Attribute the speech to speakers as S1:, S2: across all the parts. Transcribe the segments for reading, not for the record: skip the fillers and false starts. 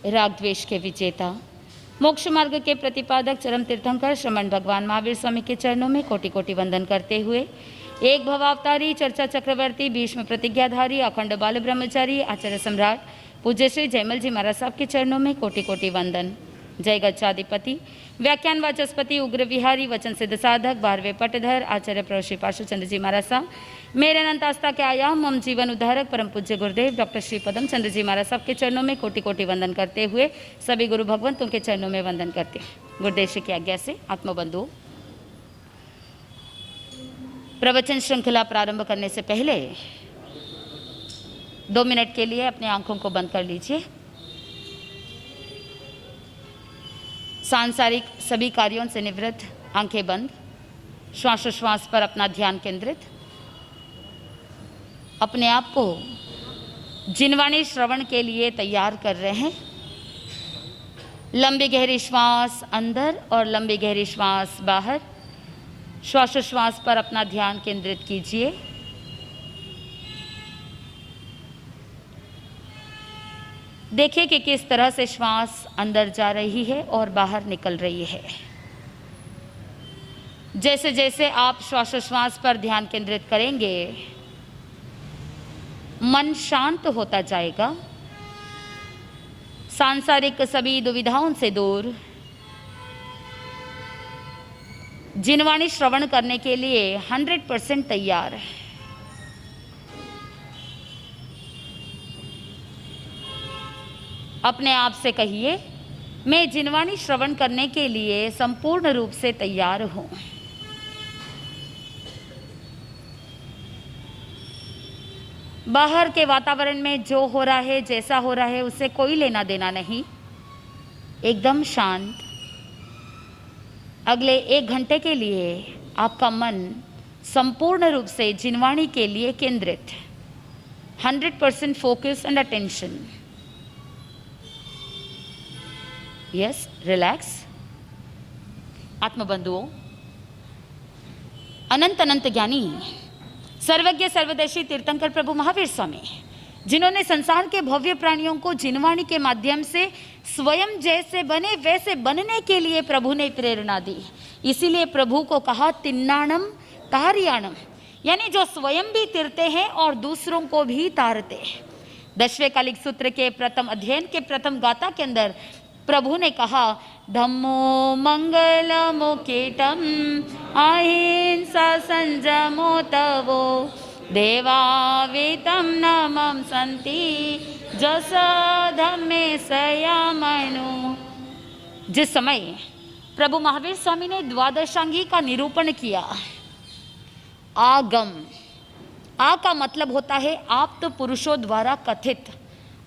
S1: राग द्वेष के विजेता, मोक्ष मार्ग के प्रतिपादक चरम तीर्थंकर श्रमण भगवान महावीर स्वामी के चरणों में कोटि कोटि वंदन करते हुए एक भवावतारी, चर्चा चक्रवर्ती, भीष्म प्रतिज्ञाधारी, अखंड बाल ब्रह्मचारी, आचार्य सम्राट पूज्य श्री जयमल जी महाराज साहब के चरणों में कोटि कोटि वंदन। जय गच्छाधिपति, व्याख्यान वाचस्पति, उग्र विहारी, वचन सिद्ध साधक, 12वें पटधर, आचार्य प्रभु श्री पार्श्वचंद्र जी महाराज साहब, मेरे अनंत आस्था के आयाम मम जीवन उद्धारक परम पूज्य गुरुदेव डॉक्टर श्री पदम चंद्र जी महाराज साहब के चरणों में कोटि कोटि वंदन करते हुए सभी गुरु भगवंतों के चरणों में वंदन करते हैं। गुरुदेव की आज्ञा से आत्मबंधु, प्रवचन श्रृंखला प्रारंभ करने से पहले 2 मिनट के लिए अपने आंखों को बंद कर लीजिए। सांसारिक सभी कार्यों से निवृत्त, आंखें बंद, श्वासोश्वास पर अपना ध्यान केंद्रित, अपने आप को जिनवाणी श्रवण के लिए तैयार कर रहे हैं। लंबी गहरी श्वास अंदर और लंबी गहरी श्वास बाहर, श्वासोश्वास पर अपना ध्यान केंद्रित कीजिए। देखिए कि किस तरह से श्वास अंदर जा रही है और बाहर निकल रही है। जैसे जैसे आप श्वासोश्वास पर ध्यान केंद्रित करेंगे, मन शांत होता जाएगा, सांसारिक सभी दुविधाओं से दूर जिनवाणी श्रवण करने के लिए 100% तैयार है। अपने आप से कहिए, मैं जिनवाणी श्रवण करने के लिए संपूर्ण रूप से तैयार हूं। बाहर के वातावरण में जो हो रहा है, जैसा हो रहा है, उससे कोई लेना देना नहीं, एकदम शांत। अगले 1 घंटे के लिए आपका मन संपूर्ण रूप से जिनवाणी के लिए केंद्रित, 100% focus and attention. Yes, relax. आत्मबंधुओं, अनंत अनंत ज्ञानी सर्वज्ञ सर्वदर्शी तीर्थंकर प्रभु महावीर स्वामी, जिन्होंने संसार के भव्य प्राणियों को जिनवाणी के माध्यम से स्वयं जैसे बने वैसे बनने के लिए प्रभु ने प्रेरणा दी। इसीलिए प्रभु को कहा तिन्नाणम तारियाणम, यानी जो स्वयं भी तिरते हैं और दूसरों को भी तारते हैं। 10वें कालिक सूत्र के प्रथम अध्ययन के प्रथम गाथा के अंदर प्रभु ने कहा, धम्मो मंगलमुकेटम अहिंसा संजमो तवो देवावेतम नमं संति जस धम्मे सयामनु। जिस समय प्रभु महावीर स्वामी ने द्वादशांगी का निरूपण किया, आगम, आ का मतलब होता है आप्त पुरुषों द्वारा कथित।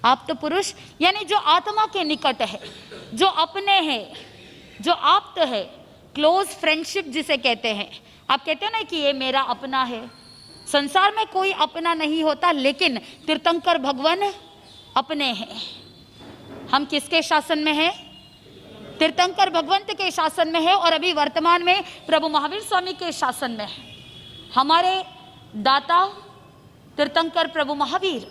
S1: आप्त पुरुष यानी जो आत्मा के निकट है, जो अपने हैं, जो आप्त है, क्लोज फ्रेंडशिप जिसे कहते हैं। आप कहते हो ना कि ये मेरा अपना है। संसार में कोई अपना नहीं होता, लेकिन तीर्थंकर भगवान अपने हैं। हम किसके शासन में हैं? तीर्थंकर भगवंत के शासन में है, और अभी वर्तमान में प्रभु महावीर स्वामी के शासन में है। हमारे दाता तीर्थंकर प्रभु महावीर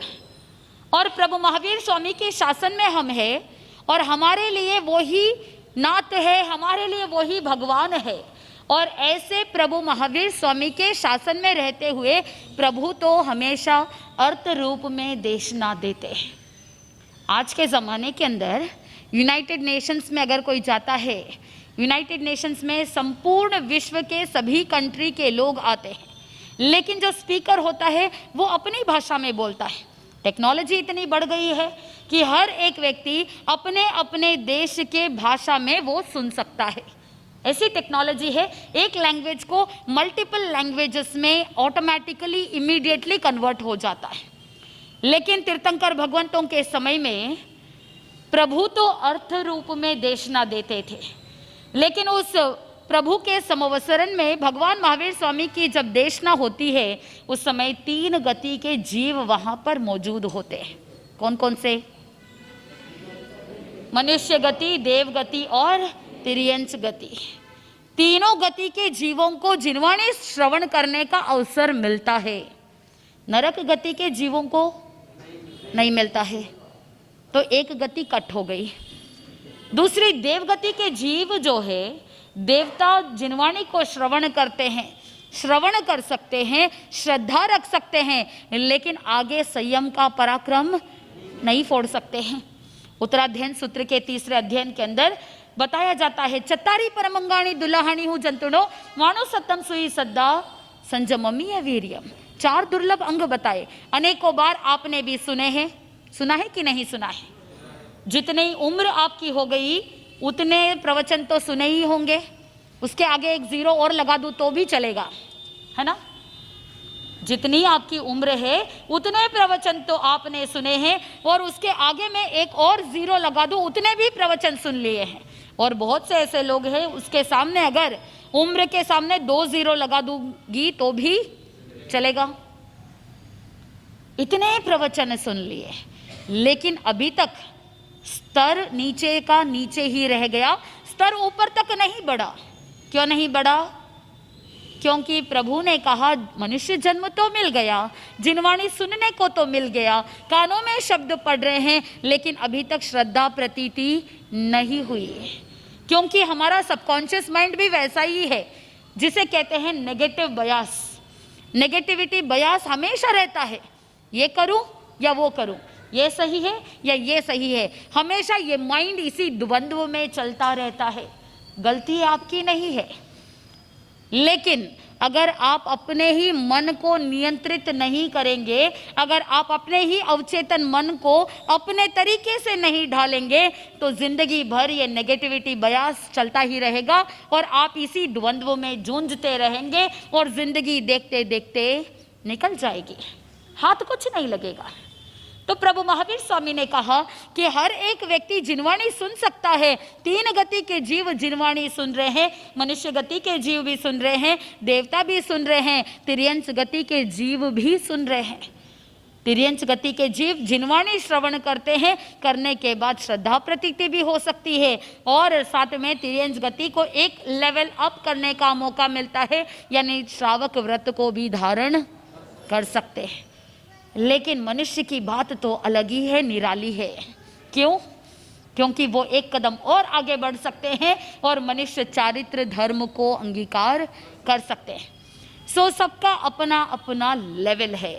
S1: और प्रभु महावीर स्वामी के शासन में हम हैं, और हमारे लिए वो ही नाथ है, हमारे लिए वो ही भगवान है। और ऐसे प्रभु महावीर स्वामी के शासन में रहते हुए प्रभु तो हमेशा अर्थ रूप में देशना देते हैं। आज के ज़माने के अंदर यूनाइटेड नेशंस में अगर कोई जाता है, यूनाइटेड नेशंस में संपूर्ण विश्व के सभी कंट्री के लोग आते हैं, लेकिन जो स्पीकर होता है वो अपनी भाषा में बोलता है। टेक्नोलॉजी इतनी बढ़ गई है कि हर एक व्यक्ति अपने अपने देश के भाषा में वो सुन सकता है। ऐसी टेक्नोलॉजी है, एक लैंग्वेज को मल्टीपल लैंग्वेजेस में ऑटोमेटिकली इमीडिएटली कन्वर्ट हो जाता है। लेकिन तीर्थंकर भगवंतों के समय में प्रभु तो अर्थ रूप में देशना देते थे, लेकिन उस प्रभु के समवसरण में भगवान महावीर स्वामी की जब देशना होती है, उस समय 3 गति के जीव वहां पर मौजूद होते हैं। कौन कौन से? मनुष्य गति, देव गति और तिर्यंच गति। तीनों गति के जीवों को जिनवाणी श्रवण करने का अवसर मिलता है। नरक गति के जीवों को नहीं मिलता है। तो एक गति कट हो गई। दूसरी देवगति के जीव जो है, देवता जिनवाणी को श्रवण करते हैं, श्रवण कर सकते हैं, श्रद्धा रख सकते हैं, लेकिन आगे संयम का पराक्रम नहीं फोड़ सकते हैं। उत्तराध्ययन सूत्र के तीसरे अध्ययन के अंदर बताया जाता है, चत्तारी परमंगाणी दुल्हाणी हूँ जंतुनो वाणो सतम सुई सद्दा संजममी वीर्यम। 4 दुर्लभ अंग बताए। अनेकों बार आपने भी सुने हैं, सुना है कि नहीं सुना है? जितनी उम्र आपकी हो गई उतने प्रवचन तो सुने ही होंगे। उसके आगे एक 0 और लगा दूं तो भी चलेगा, है ना? जितनी आपकी उम्र है उतने प्रवचन तो आपने सुने हैं, और उसके आगे में एक और 0 लगा दूं उतने भी प्रवचन सुन लिए हैं। और बहुत से ऐसे लोग हैं उसके सामने अगर उम्र के सामने 2 0 लगा दूंगी तो भी चलेगा। इतने प्रवचन सुन लिए, लेकिन अभी तक स्तर नीचे का नीचे ही रह गया, स्तर ऊपर तक नहीं बढ़ा। क्यों नहीं बढ़ा? क्योंकि प्रभु ने कहा मनुष्य जन्म तो मिल गया, जिनवाणी सुनने को तो मिल गया, कानों में शब्द पढ़ रहे हैं, लेकिन अभी तक श्रद्धा प्रतीति नहीं हुई। क्योंकि हमारा सबकॉन्शियस माइंड भी वैसा ही है जिसे कहते हैं नेगेटिव बयास। नेगेटिविटी बयास हमेशा रहता है, ये करूं या वो करूं, ये सही है या ये सही है, हमेशा ये माइंड इसी द्वंद्व में चलता रहता है। गलती आपकी नहीं है, लेकिन अगर आप अपने ही मन को नियंत्रित नहीं करेंगे, अगर आप अपने ही अवचेतन मन को अपने तरीके से नहीं ढालेंगे, तो जिंदगी भर ये नेगेटिविटी बयास चलता ही रहेगा और आप इसी द्वंद्व में जूझते रहेंगे और जिंदगी देखते देखते निकल जाएगी, हाथ कुछ नहीं लगेगा। तो प्रभु महावीर स्वामी ने कहा कि हर एक व्यक्ति जिनवाणी सुन सकता है। 3 गति के जीव जिनवाणी सुन रहे हैं, मनुष्य गति के जीव भी सुन रहे हैं, देवता भी सुन रहे हैं, तिर्यंच गति के जीव भी सुन रहे हैं। तिर्यंच गति के जीव जिनवाणी श्रवण करते हैं, करने के बाद श्रद्धा प्रतीति भी हो सकती है, और साथ में तिर्यंच गति को एक लेवल अप करने का मौका मिलता है, यानी श्रावक व्रत को भी धारण कर सकते हैं। लेकिन मनुष्य की बात तो अलग ही है, निराली है। क्यों? क्योंकि वो एक कदम और आगे बढ़ सकते हैं और मनुष्य चारित्र धर्म को अंगीकार कर सकते हैं। सो सबका अपना अपना लेवल है।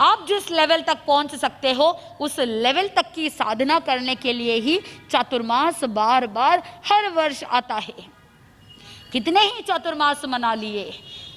S1: आप जिस लेवल तक पहुंच सकते हो उस लेवल तक की साधना करने के लिए ही चातुर्मास बार बार हर वर्ष आता है। कितने ही चातुर्मास मना लिए,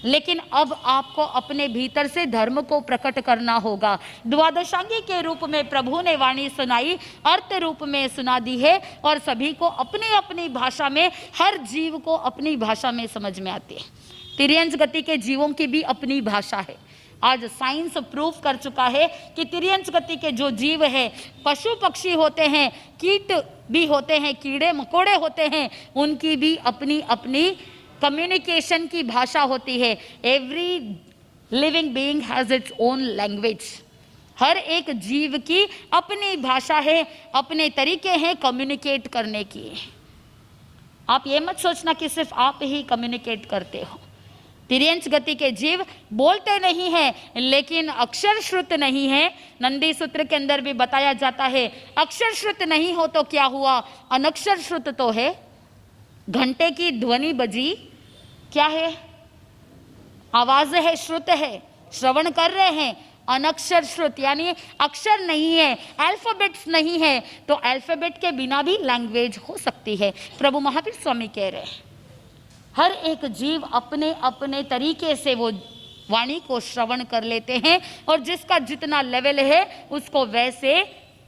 S1: लेकिन अब आपको अपने भीतर से धर्म को प्रकट करना होगा। द्वादशांगी के रूप में प्रभु ने वाणी सुनाई, अर्थ रूप में सुना दी है, और सभी को अपनी अपनी भाषा में, हर जीव को अपनी भाषा में समझ में आती है। तिर्यंच गति के जीवों की भी अपनी भाषा है। आज साइंस प्रूफ कर चुका है कि तिर्यंच गति के जो जीव है, पशु पक्षी होते हैं, कीट भी होते हैं, कीड़े मकोड़े होते हैं, उनकी भी अपनी अपनी कम्युनिकेशन की भाषा होती है। Every living being has its own language. हर एक जीव की अपनी भाषा है, अपने तरीके हैं कम्युनिकेट करने की। आप ये मत सोचना कि सिर्फ आप ही कम्युनिकेट करते हो। तिर्यंच गति के जीव बोलते नहीं हैं, लेकिन अक्षर श्रुत नहीं है। नंदी सूत्र के अंदर भी बताया जाता है, अक्षर श्रुत नहीं हो तो क्या हुआ, अनक्षर श्रुत तो है। घंटे की ध्वनि बजी, क्या है? आवाज है, श्रुत है, श्रवण कर रहे हैं। अनक्षर श्रुत यानी अक्षर नहीं है, अल्फाबेट्स नहीं है, तो अल्फाबेट के बिना भी लैंग्वेज हो सकती है। प्रभु महावीर स्वामी कह रहे हैं हर एक जीव अपने अपने तरीके से वो वाणी को श्रवण कर लेते हैं, और जिसका जितना लेवल है उसको वैसे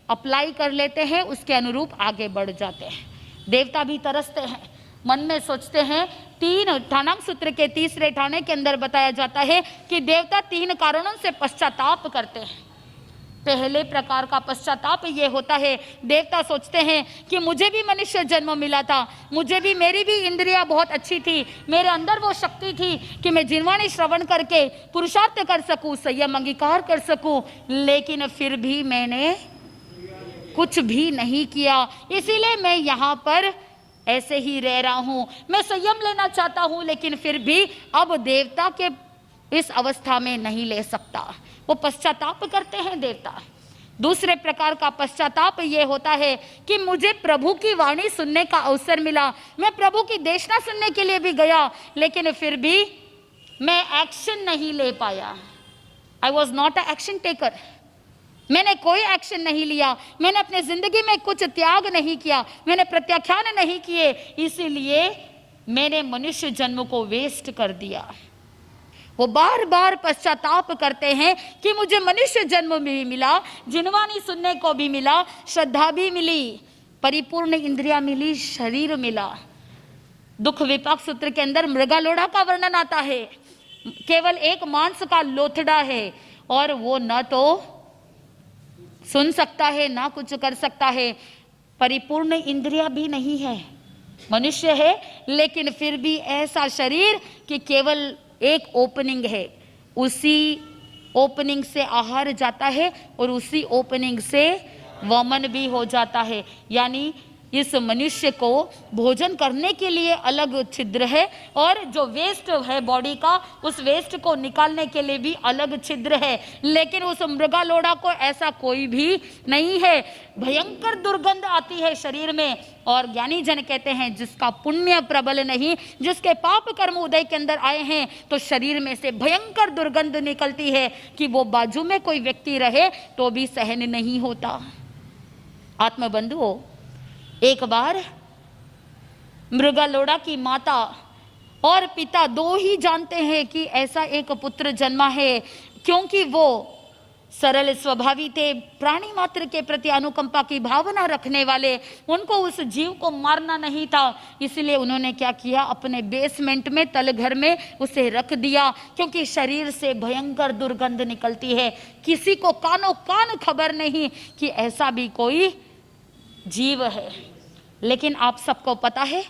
S1: अप्लाई कर लेते हैं, उसके अनुरूप आगे बढ़ जाते हैं। देवता भी तरसते हैं, मन में सोचते हैं। 3 ठाणांग सूत्र के तीसरे ठाणे के अंदर बताया जाता है कि देवता 3 कारणों से पश्चाताप करते हैं। पहले प्रकार का पश्चाताप ये होता है, देवता सोचते हैं कि मुझे भी मनुष्य जन्म मिला था, मुझे भी, मेरी भी इंद्रियां बहुत अच्छी थी, मेरे अंदर वो शक्ति थी कि मैं जिनवाणी श्रवण करके पुरुषार्थ कर सकूं, संयम अंगीकार कर सकूं, लेकिन फिर भी मैंने कुछ भी नहीं किया, इसीलिए मैं यहाँ पर ऐसे ही रह रहा हूं। मैं संयम लेना चाहता हूं, लेकिन फिर भी अब देवता के इस अवस्था में नहीं ले सकता। वो पश्चाताप करते हैं देवता। दूसरे प्रकार का पश्चाताप ये होता है कि मुझे प्रभु की वाणी सुनने का अवसर मिला, मैं प्रभु की देशना सुनने के लिए भी गया, लेकिन फिर भी मैं एक्शन नहीं ले पाया। I was not a action taker. मैंने कोई एक्शन नहीं लिया, मैंने अपने जिंदगी में कुछ त्याग नहीं किया, मैंने प्रत्याख्यान नहीं किए, इसीलिए मैंने मनुष्य जन्म को वेस्ट कर दिया। वो बार बार पश्चाताप करते हैं कि मुझे मनुष्य जन्म भी मिला, जिनवानी सुनने को भी मिला, श्रद्धा भी मिली, परिपूर्ण इंद्रिया मिली, शरीर मिला। दुख विपाक सूत्र के अंदर मृगालोड़ा का वर्णन आता है, केवल एक मांस का लोथड़ा है और वो न तो सुन सकता है ना कुछ कर सकता है, परिपूर्ण इंद्रिया भी नहीं है, मनुष्य है लेकिन फिर भी ऐसा शरीर कि केवल एक ओपनिंग है, उसी ओपनिंग से आहार जाता है और उसी ओपनिंग से वमन भी हो जाता है। यानी इस मनुष्य को भोजन करने के लिए अलग छिद्र है और जो वेस्ट है बॉडी का, उस वेस्ट को निकालने के लिए भी अलग छिद्र है, लेकिन उस मृगालोड़ा को ऐसा कोई भी नहीं है। भयंकर दुर्गंध आती है शरीर में और ज्ञानी जन कहते हैं जिसका पुण्य प्रबल नहीं, जिसके पाप कर्म उदय के अंदर आए हैं, तो शरीर में से भयंकर दुर्गंध निकलती है कि वो बाजू में कोई व्यक्ति रहे तो भी सहन नहीं होता। आत्मबंधुओं, एक बार मृगालोड़ा की माता और पिता दो ही जानते हैं कि ऐसा एक पुत्र जन्मा है, क्योंकि वो सरल स्वभावी थे, प्राणी मात्र के प्रति अनुकंपा की भावना रखने वाले, उनको उस जीव को मारना नहीं था, इसलिए उन्होंने क्या किया, अपने बेसमेंट में तलघर में उसे रख दिया, क्योंकि शरीर से भयंकर दुर्गंध निकलती है। किसी को कानो कान खबर नहीं कि ऐसा भी कोई जीव है। लेकिन आप सबको पता है,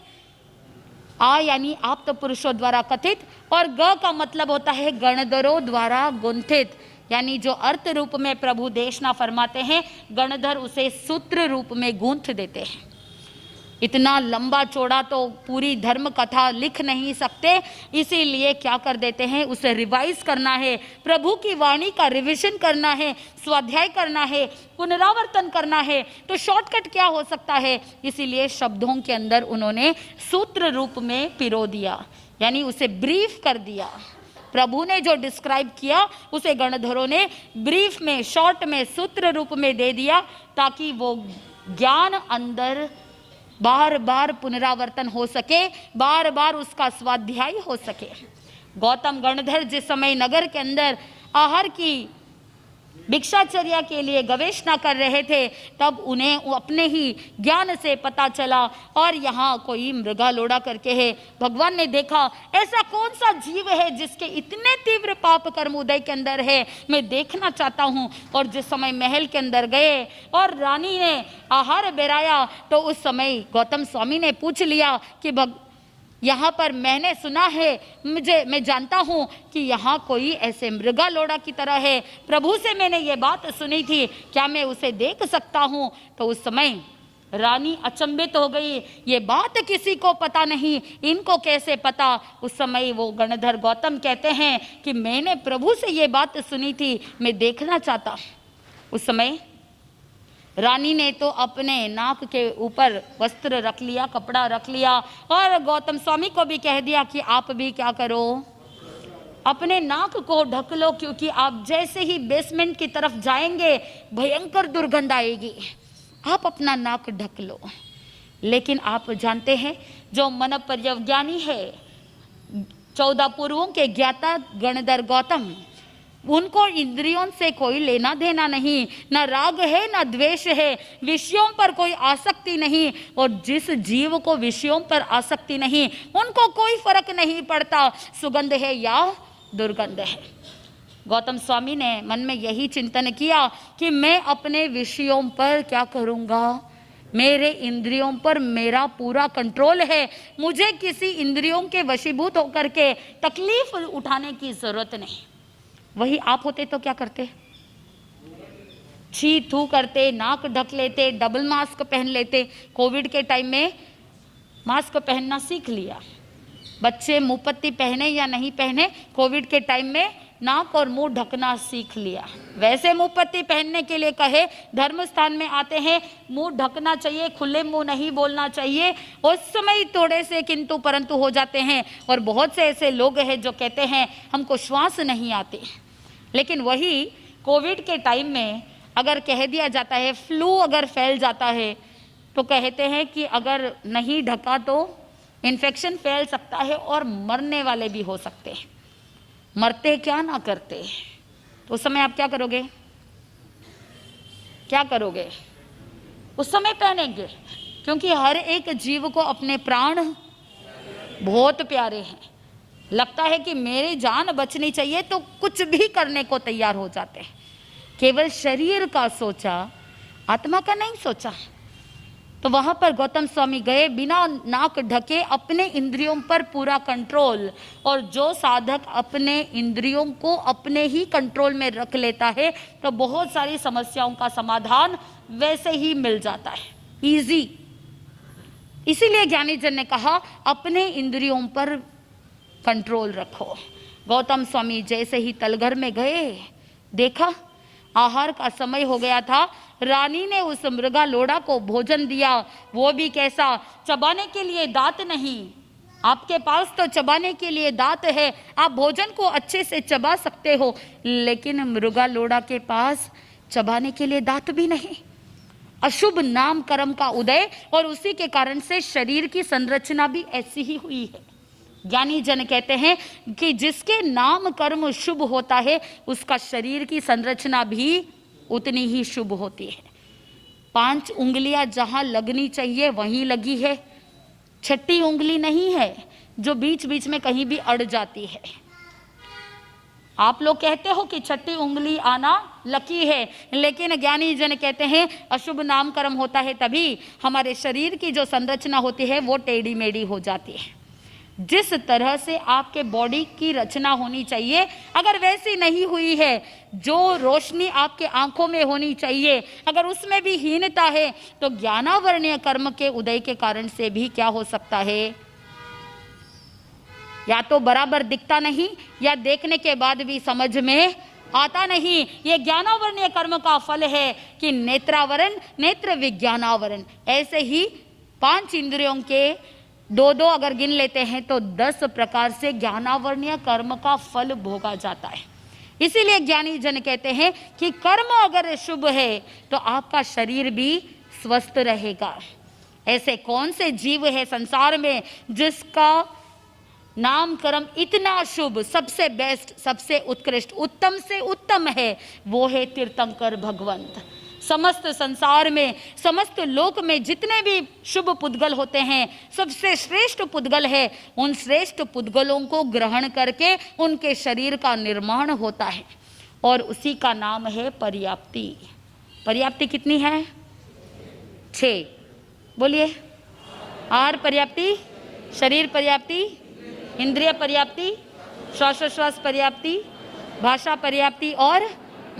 S1: आ यानी आप तो पुरुषों द्वारा कथित और ग का मतलब होता है गणधरों द्वारा गुंथित, यानी जो अर्थ रूप में प्रभु देशना फरमाते हैं, गणधर उसे सूत्र रूप में गूंथ देते हैं। इतना लंबा चौड़ा तो पूरी धर्म कथा लिख नहीं सकते, इसीलिए क्या कर देते हैं, उसे रिवाइज करना है, प्रभु की वाणी का रिवीजन करना है, स्वाध्याय करना है, पुनरावर्तन करना है। तो शॉर्टकट क्या हो सकता है, इसीलिए शब्दों के अंदर उन्होंने सूत्र रूप में पिरो दिया, यानी उसे ब्रीफ कर दिया। प्रभु ने जो डिस्क्राइब किया उसे गणधरों ने ब्रीफ में, शॉर्ट में, सूत्र रूप में दे दिया, ताकि वो ज्ञान अंदर बार बार पुनरावर्तन हो सके, बार बार उसका स्वाध्याय हो सके। गौतम गणधर जिस समय नगर के अंदर आहार की भिक्षाचर्या के लिए गवेषणा कर रहे थे, तब उन्हें अपने ही ज्ञान से पता चला और यहाँ कोई मृगालोड़ा करके है। भगवान ने देखा ऐसा कौन सा जीव है जिसके इतने तीव्र पाप कर्म उदय के अंदर है, मैं देखना चाहता हूँ। और जिस समय महल के अंदर गए और रानी ने आहार बेराया, तो उस समय गौतम स्वामी ने पूछ लिया कि यहाँ पर मैंने सुना है, मैं जानता हूँ कि यहाँ कोई ऐसे मृगालोड़ा की तरह है, प्रभु से मैंने ये बात सुनी थी, क्या मैं उसे देख सकता हूँ? तो उस समय रानी अचंभित हो गई, ये बात किसी को पता नहीं, इनको कैसे पता? उस समय वो गणधर गौतम कहते हैं कि मैंने प्रभु से ये बात सुनी थी, मैं देखना चाहता। उस समय रानी ने तो अपने नाक के ऊपर वस्त्र रख लिया, कपड़ा रख लिया और गौतम स्वामी को भी कह दिया कि आप भी क्या करो, अपने नाक को ढक लो, क्योंकि आप जैसे ही बेसमेंट की तरफ जाएंगे भयंकर दुर्गंध आएगी, आप अपना नाक ढक लो। लेकिन आप जानते हैं जो मन पर्यवज्ञानी है, 14 पूर्वों के ज्ञाता गणधर गौतम, उनको इंद्रियों से कोई लेना देना नहीं, ना राग है ना द्वेष है, विषयों पर कोई आसक्ति नहीं, और जिस जीव को विषयों पर आसक्ति नहीं उनको कोई फर्क नहीं पड़ता सुगंध है या दुर्गंध है। गौतम स्वामी ने मन में यही चिंतन किया कि मैं अपने विषयों पर क्या करूँगा, मेरे इंद्रियों पर मेरा पूरा कंट्रोल है, मुझे किसी इंद्रियों के वशीभूत होकर के तकलीफ उठाने की जरूरत नहीं। वही आप होते तो क्या करते? छी थू करते, नाक ढक लेते, डबल मास्क पहन लेते। कोविड के टाइम में मास्क पहनना सीख लिया, बच्चे मुंहपत्ती पहने या नहीं पहने, कोविड के टाइम में नाक और मुंह ढकना सीख लिया। वैसे मुंह पट्टी पहनने के लिए कहे, धर्म स्थान में आते हैं, मुंह ढकना चाहिए, खुले मुंह नहीं बोलना चाहिए, उस समय थोड़े से किंतु परंतु हो जाते हैं। और बहुत से ऐसे लोग हैं जो कहते हैं हमको श्वास नहीं आते। लेकिन वही कोविड के टाइम में अगर कह दिया जाता है, फ्लू अगर फैल जाता है तो कहते हैं कि अगर नहीं ढका तो इन्फेक्शन फैल सकता है और मरने वाले भी हो सकते हैं। मरते क्या ना करते, तो उस समय आप क्या करोगे? क्या करोगे? उस समय पहनेंगे, क्योंकि हर एक जीव को अपने प्राण बहुत प्यारे हैं। लगता है कि मेरी जान बचनी चाहिए तो कुछ भी करने को तैयार हो जाते हैं। केवल शरीर का सोचा, आत्मा का नहीं सोचा। तो वहां पर गौतम स्वामी गए, बिना नाक ढके अपने इंद्रियों पर पूरा कंट्रोल। और जो साधक अपने इंद्रियों को अपने ही कंट्रोल में रख लेता है तो बहुत सारी समस्याओं का समाधान वैसे ही मिल जाता है, इजी। इसीलिए ज्ञानी जन ने कहा अपने इंद्रियों पर कंट्रोल रखो। गौतम स्वामी जैसे ही तलघर में गए, देखा आहार का समय हो गया था। रानी ने उस मृगा लोड़ा को भोजन दिया, वो भी कैसा, चबाने के लिए दांत नहीं। आपके पास तो चबाने के लिए दांत है, आप भोजन को अच्छे से चबा सकते हो, लेकिन मृगा लोड़ा के पास चबाने के लिए दांत भी नहीं। अशुभ नाम कर्म का उदय, और उसी के कारण से शरीर की संरचना भी ऐसी ही हुई है। ज्ञानी जन कहते हैं कि जिसके नाम कर्म शुभ होता है उसका शरीर की संरचना भी उतनी ही शुभ होती है। 5 उंगलियां जहां लगनी चाहिए वहीं लगी है, छठी उंगली नहीं है जो बीच बीच में कहीं भी अड़ जाती है। आप लोग कहते हो कि छठी उंगली आना लकी है, लेकिन ज्ञानी जन कहते हैं अशुभ नाम कर्म होता है तभी हमारे शरीर की जो संरचना होती है वो टेढ़ी मेढ़ी हो जाती है। जिस तरह से आपके बॉडी की रचना होनी चाहिए अगर वैसी नहीं हुई है, जो रोशनी आपके आंखों में होनी चाहिए अगर उसमें भी हीनता है, तो ज्ञानावरणीय कर्म के उदय के कारण से भी क्या हो सकता है, या तो बराबर दिखता नहीं या देखने के बाद भी समझ में आता नहीं। ये ज्ञानावरणीय कर्म का फल है कि नेत्रावरण, नेत्र विज्ञानावरण। ऐसे ही 5 इंद्रियों के 2-2 अगर गिन लेते हैं तो 10 प्रकार से ज्ञानावरणीय कर्म का फल भोगा जाता है। इसीलिए ज्ञानी जन कहते हैं कि कर्म अगर शुभ है तो आपका शरीर भी स्वस्थ रहेगा। ऐसे कौन से जीव है संसार में जिसका नाम कर्म इतना शुभ, सबसे बेस्ट, सबसे उत्कृष्ट, उत्तम से उत्तम है? वो है तीर्थंकर भगवंत। समस्त संसार में, समस्त लोक में जितने भी शुभ पुद्गल होते हैं, सबसे श्रेष्ठ पुद्गल है। उन श्रेष्ठ पुद्गलों को ग्रहण करके उनके शरीर का निर्माण होता है और उसी का नाम है पर्याप्ति। पर्याप्ति कितनी है? 6। बोलिए। आहार पर्याप्ति, शरीर पर्याप्ति, इंद्रिय पर्याप्ति, श्वासोश्वास पर्याप्ति, भाषा पर्याप्ति और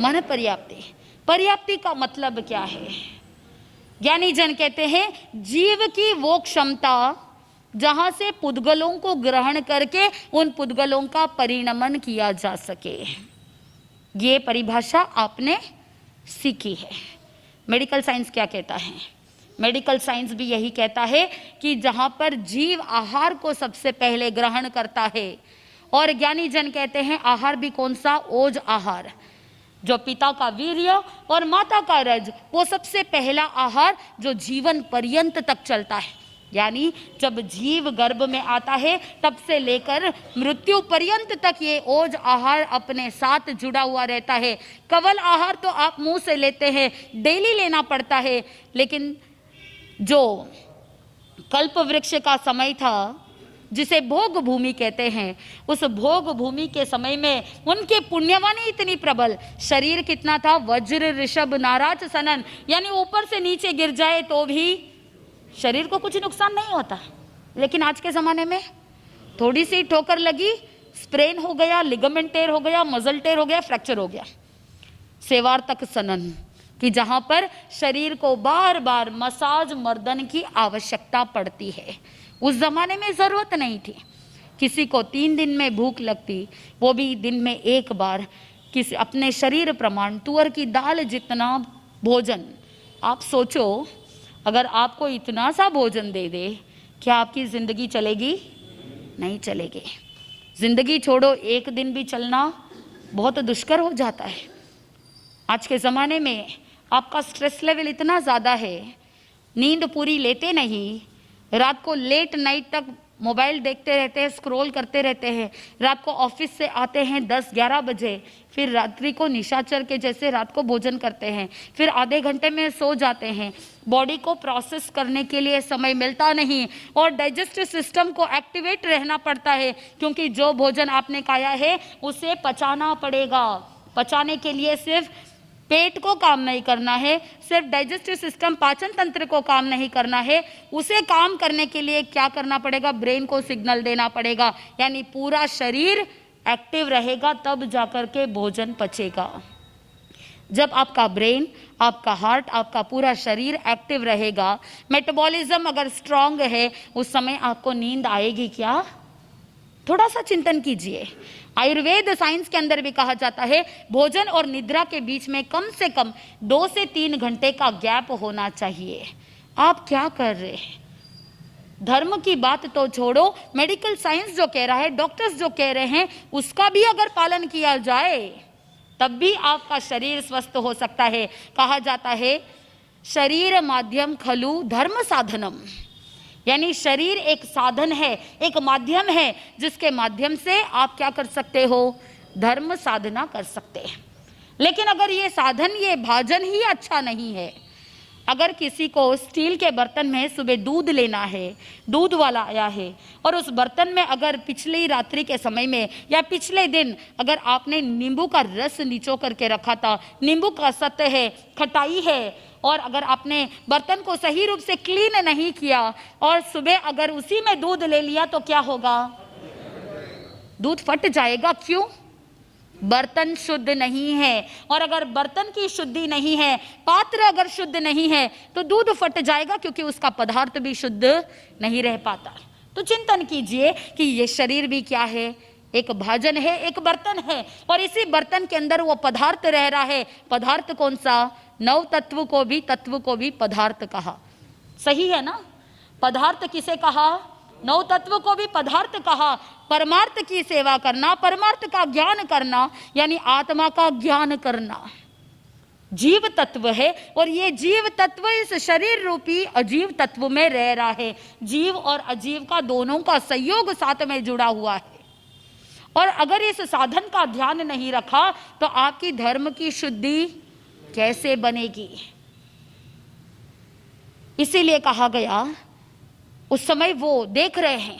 S1: मन पर्याप्ति। पर्याप्ति का मतलब क्या है? ज्ञानी जन कहते हैं जीव की वो क्षमता जहां से पुद्गलों को ग्रहण करके उन पुद्गलों का परिणमन किया जा सके। ये परिभाषा आपने सीखी है। मेडिकल साइंस क्या कहता है? मेडिकल साइंस भी यही कहता है कि जहां पर जीव आहार को सबसे पहले ग्रहण करता है, और ज्ञानी जन कहते हैं आहार भी कौन सा? ओज आहार, जो पिता का वीर्य और माता का रज, वो सबसे पहला आहार जो जीवन पर्यंत तक चलता है। यानी जब जीव गर्भ में आता है तब से लेकर मृत्यु पर्यंत तक ये ओज आहार अपने साथ जुड़ा हुआ रहता है। कवल आहार तो आप मुंह से लेते हैं, डेली लेना पड़ता है, लेकिन जो कल्प वृक्ष का समय था जिसे भोग भूमि कहते हैं, उस भोग भूमि के समय में उनके पुण्यवानी इतनी प्रबल, शरीर कितना था? वज्र ऋषभ नाराज सनन, यानी ऊपर से नीचे गिर जाए तो भी शरीर को कुछ नुकसान नहीं होता। लेकिन आज के ज़माने में थोड़ी सी ठोकर लगी, स्प्रेन हो गया, लिगामेंट टेयर हो गया, मसल टेयर हो गया, फ्रैक्चर हो गया, सेवार तक सनन, कि जहां पर शरीर को बार बार मसाज मर्दन की आवश्यकता पड़ती है। उस जमाने में जरूरत नहीं थी। किसी को 3 दिन में भूख लगती, वो भी दिन में एक बार। किसी अपने शरीर प्रमाण तुअर की दाल जितना भोजन। आप सोचो, अगर आपको इतना सा भोजन दे दे, क्या आपकी ज़िंदगी चलेगी? नहीं चलेगी। ज़िंदगी छोड़ो, एक दिन भी चलना बहुत दुष्कर हो जाता है। आज के ज़माने में आपका स्ट्रेस लेवल इतना ज़्यादा है, नींद पूरी लेते नहीं, रात को लेट नाइट तक मोबाइल देखते रहते हैं, स्क्रॉल करते रहते हैं, रात को ऑफिस से आते हैं 10-11 बजे, फिर रात्रि को निशाचर के जैसे रात को भोजन करते हैं, फिर आधे घंटे में सो जाते हैं। बॉडी को प्रोसेस करने के लिए समय मिलता नहीं और डाइजेस्टिव सिस्टम को एक्टिवेट रहना पड़ता है, क्योंकि जो भोजन आपने खाया है उसे पचाना पड़ेगा। पचाने के लिए सिर्फ पेट को काम नहीं करना है, सिर्फ डाइजेस्टिव सिस्टम पाचन तंत्र को काम नहीं करना है, उसे काम करने के लिए क्या करना पड़ेगा? ब्रेन को सिग्नल देना पड़ेगा, यानी पूरा शरीर एक्टिव रहेगा, तब जाकर के भोजन पचेगा। जब आपका ब्रेन, आपका हार्ट, आपका पूरा शरीर एक्टिव रहेगा, मेटाबॉलिज्म अगर स्ट्रांग है, उस समय आपको नींद आएगी क्या? थोड़ा सा चिंतन कीजिए। आयुर्वेद साइंस के अंदर भी कहा जाता है भोजन और निद्रा के बीच में कम से कम 2 से 3 घंटे का गैप होना चाहिए। आप क्या कर रहे हैं? धर्म की बात तो छोड़ो, मेडिकल साइंस जो कह रहा है, डॉक्टर्स जो कह रहे हैं, उसका भी अगर पालन किया जाए तब भी आपका शरीर स्वस्थ हो सकता है। कहा जाता है शरीर माध्यम खलु धर्म साधनम, यानी शरीर एक साधन है, एक माध्यम है, जिसके माध्यम से आप क्या कर सकते हो? धर्म साधना कर सकते हैं। लेकिन अगर ये साधन, ये भाजन ही अच्छा नहीं है, अगर किसी को स्टील के बर्तन में सुबह दूध लेना है, दूध वाला आया है और उस बर्तन में अगर पिछली रात्रि के समय में या पिछले दिन अगर आपने नींबू का रस निचो करके रखा था, नींबू का सत्व है, खटाई है, और अगर आपने बर्तन को सही रूप से क्लीन नहीं किया और सुबह अगर उसी में दूध ले लिया तो क्या होगा? दूध फट जाएगा। क्यों? बर्तन शुद्ध नहीं है। और अगर बर्तन की शुद्धि नहीं है, पात्र अगर शुद्ध नहीं है, तो दूध फट जाएगा, क्योंकि उसका पदार्थ भी शुद्ध नहीं रह पाता। तो चिंतन कीजिए कि ये शरीर भी क्या है? एक भाजन है, एक बर्तन है, और इसी बर्तन के अंदर वो पदार्थ रह रहा है। पदार्थ कौन सा? नव तत्व को भी पदार्थ कहा। सही है ना? पदार्थ किसे कहा? नव तत्व को भी पदार्थ कहा। परमार्थ की सेवा करना, परमार्थ का ज्ञान करना, यानी आत्मा का ज्ञान करना जीव तत्व है, और ये जीव तत्व इस शरीर रूपी अजीव तत्व में रह रहा है। जीव और अजीव का दोनों का संयोग साथ में जुड़ा हुआ है, और अगर इस साधन का ध्यान नहीं रखा तो आपकी धर्म की शुद्धि कैसे बनेगी? इसीलिए कहा गया, उस समय वो देख रहे हैं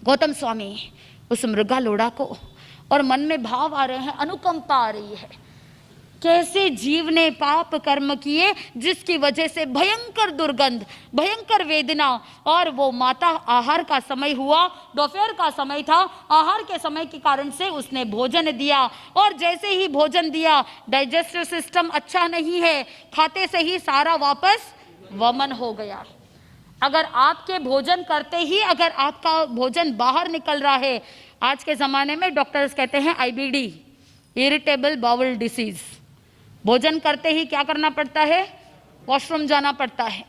S1: गौतम स्वामी उस मृगालोड़ा को, और मन में भाव आ रहे हैं, अनुकंपा आ रही है। कैसे जीव ने पाप कर्म किए जिसकी वजह से भयंकर दुर्गंध, भयंकर वेदना, और वो माता, आहार का समय हुआ, दोपहर का समय था, आहार के समय के कारण से उसने भोजन दिया, और जैसे ही भोजन दिया, डाइजेस्टिव सिस्टम अच्छा नहीं है, खाते से ही सारा वापस वमन हो गया। अगर आपके भोजन करते ही अगर आपका भोजन बाहर निकल रहा है, आज के ज़माने में डॉक्टर्स कहते हैं IBD, इरिटेबल बाउल डिसीज, भोजन करते ही क्या करना पड़ता है? वॉशरूम जाना पड़ता है।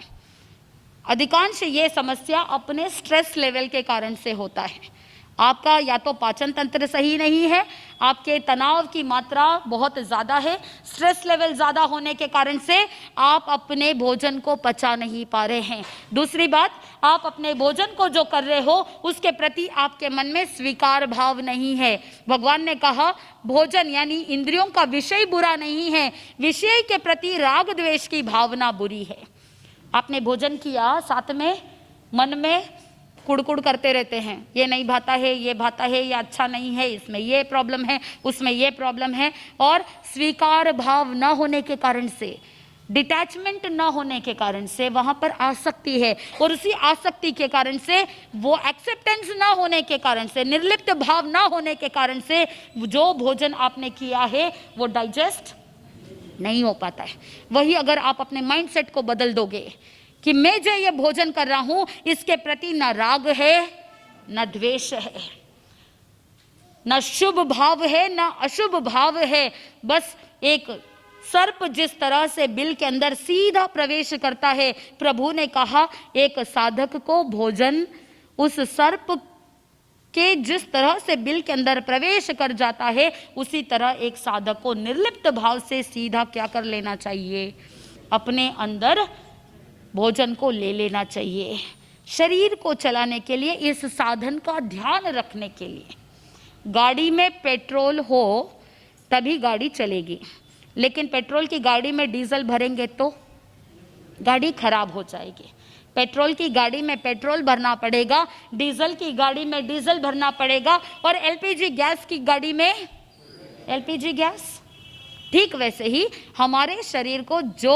S1: अधिकांश ये समस्या अपने स्ट्रेस लेवल के कारण से होता है। आपका या तो पाचन तंत्र सही नहीं है, आपके तनाव की मात्रा बहुत ज़्यादा है, स्ट्रेस लेवल ज़्यादा होने के कारण से आप अपने भोजन को पचा नहीं पा रहे हैं। दूसरी बात, आप अपने भोजन को जो कर रहे हो उसके प्रति आपके मन में स्वीकार भाव नहीं है। भगवान ने कहा भोजन यानी इंद्रियों का विषय बुरा नहीं है, विषय के प्रति राग द्वेष की भावना बुरी है। आपने भोजन किया, साथ में मन में कुड़कुड़ करते रहते हैं, ये नहीं भाता है, ये भाता है, ये अच्छा नहीं है, इसमें ये प्रॉब्लम है, उसमें ये प्रॉब्लम है, और स्वीकार भाव न होने के कारण से, डिटैचमेंट न होने के कारण से वहाँ पर आसक्ति है, और उसी आसक्ति के कारण से, वो एक्सेप्टेंस न होने के कारण से, निर्लिप्त भाव न होने के कारण से जो भोजन आपने किया है वो डाइजेस्ट नहीं हो पाता है। वही अगर आप अपने माइंडसेट को बदल दोगे कि मैं जो ये भोजन कर रहा हूँ इसके प्रति न राग है न द्वेष है, न शुभ भाव है, न अशुभ भाव है। बस एक सर्प जिस तरह से बिल के अंदर सीधा प्रवेश करता है, प्रभु ने कहा एक साधक को भोजन उस सर्प के जिस तरह से बिल के अंदर प्रवेश कर जाता है, उसी तरह एक साधक को निर्लिप्त भाव से सीधा क्या कर लेना चाहिए, अपने अंदर भोजन को ले लेना चाहिए। शरीर को चलाने के लिए, इस साधन का ध्यान रखने के लिए। गाड़ी में पेट्रोल हो तभी गाड़ी चलेगी, लेकिन पेट्रोल की गाड़ी में डीजल भरेंगे तो गाड़ी खराब हो जाएगी। पेट्रोल की गाड़ी में पेट्रोल भरना पड़ेगा, डीजल की गाड़ी में डीजल भरना पड़ेगा, और एलपीजी गैस की गाड़ी में एलपीजी गैस। ठीक वैसे ही हमारे शरीर को जो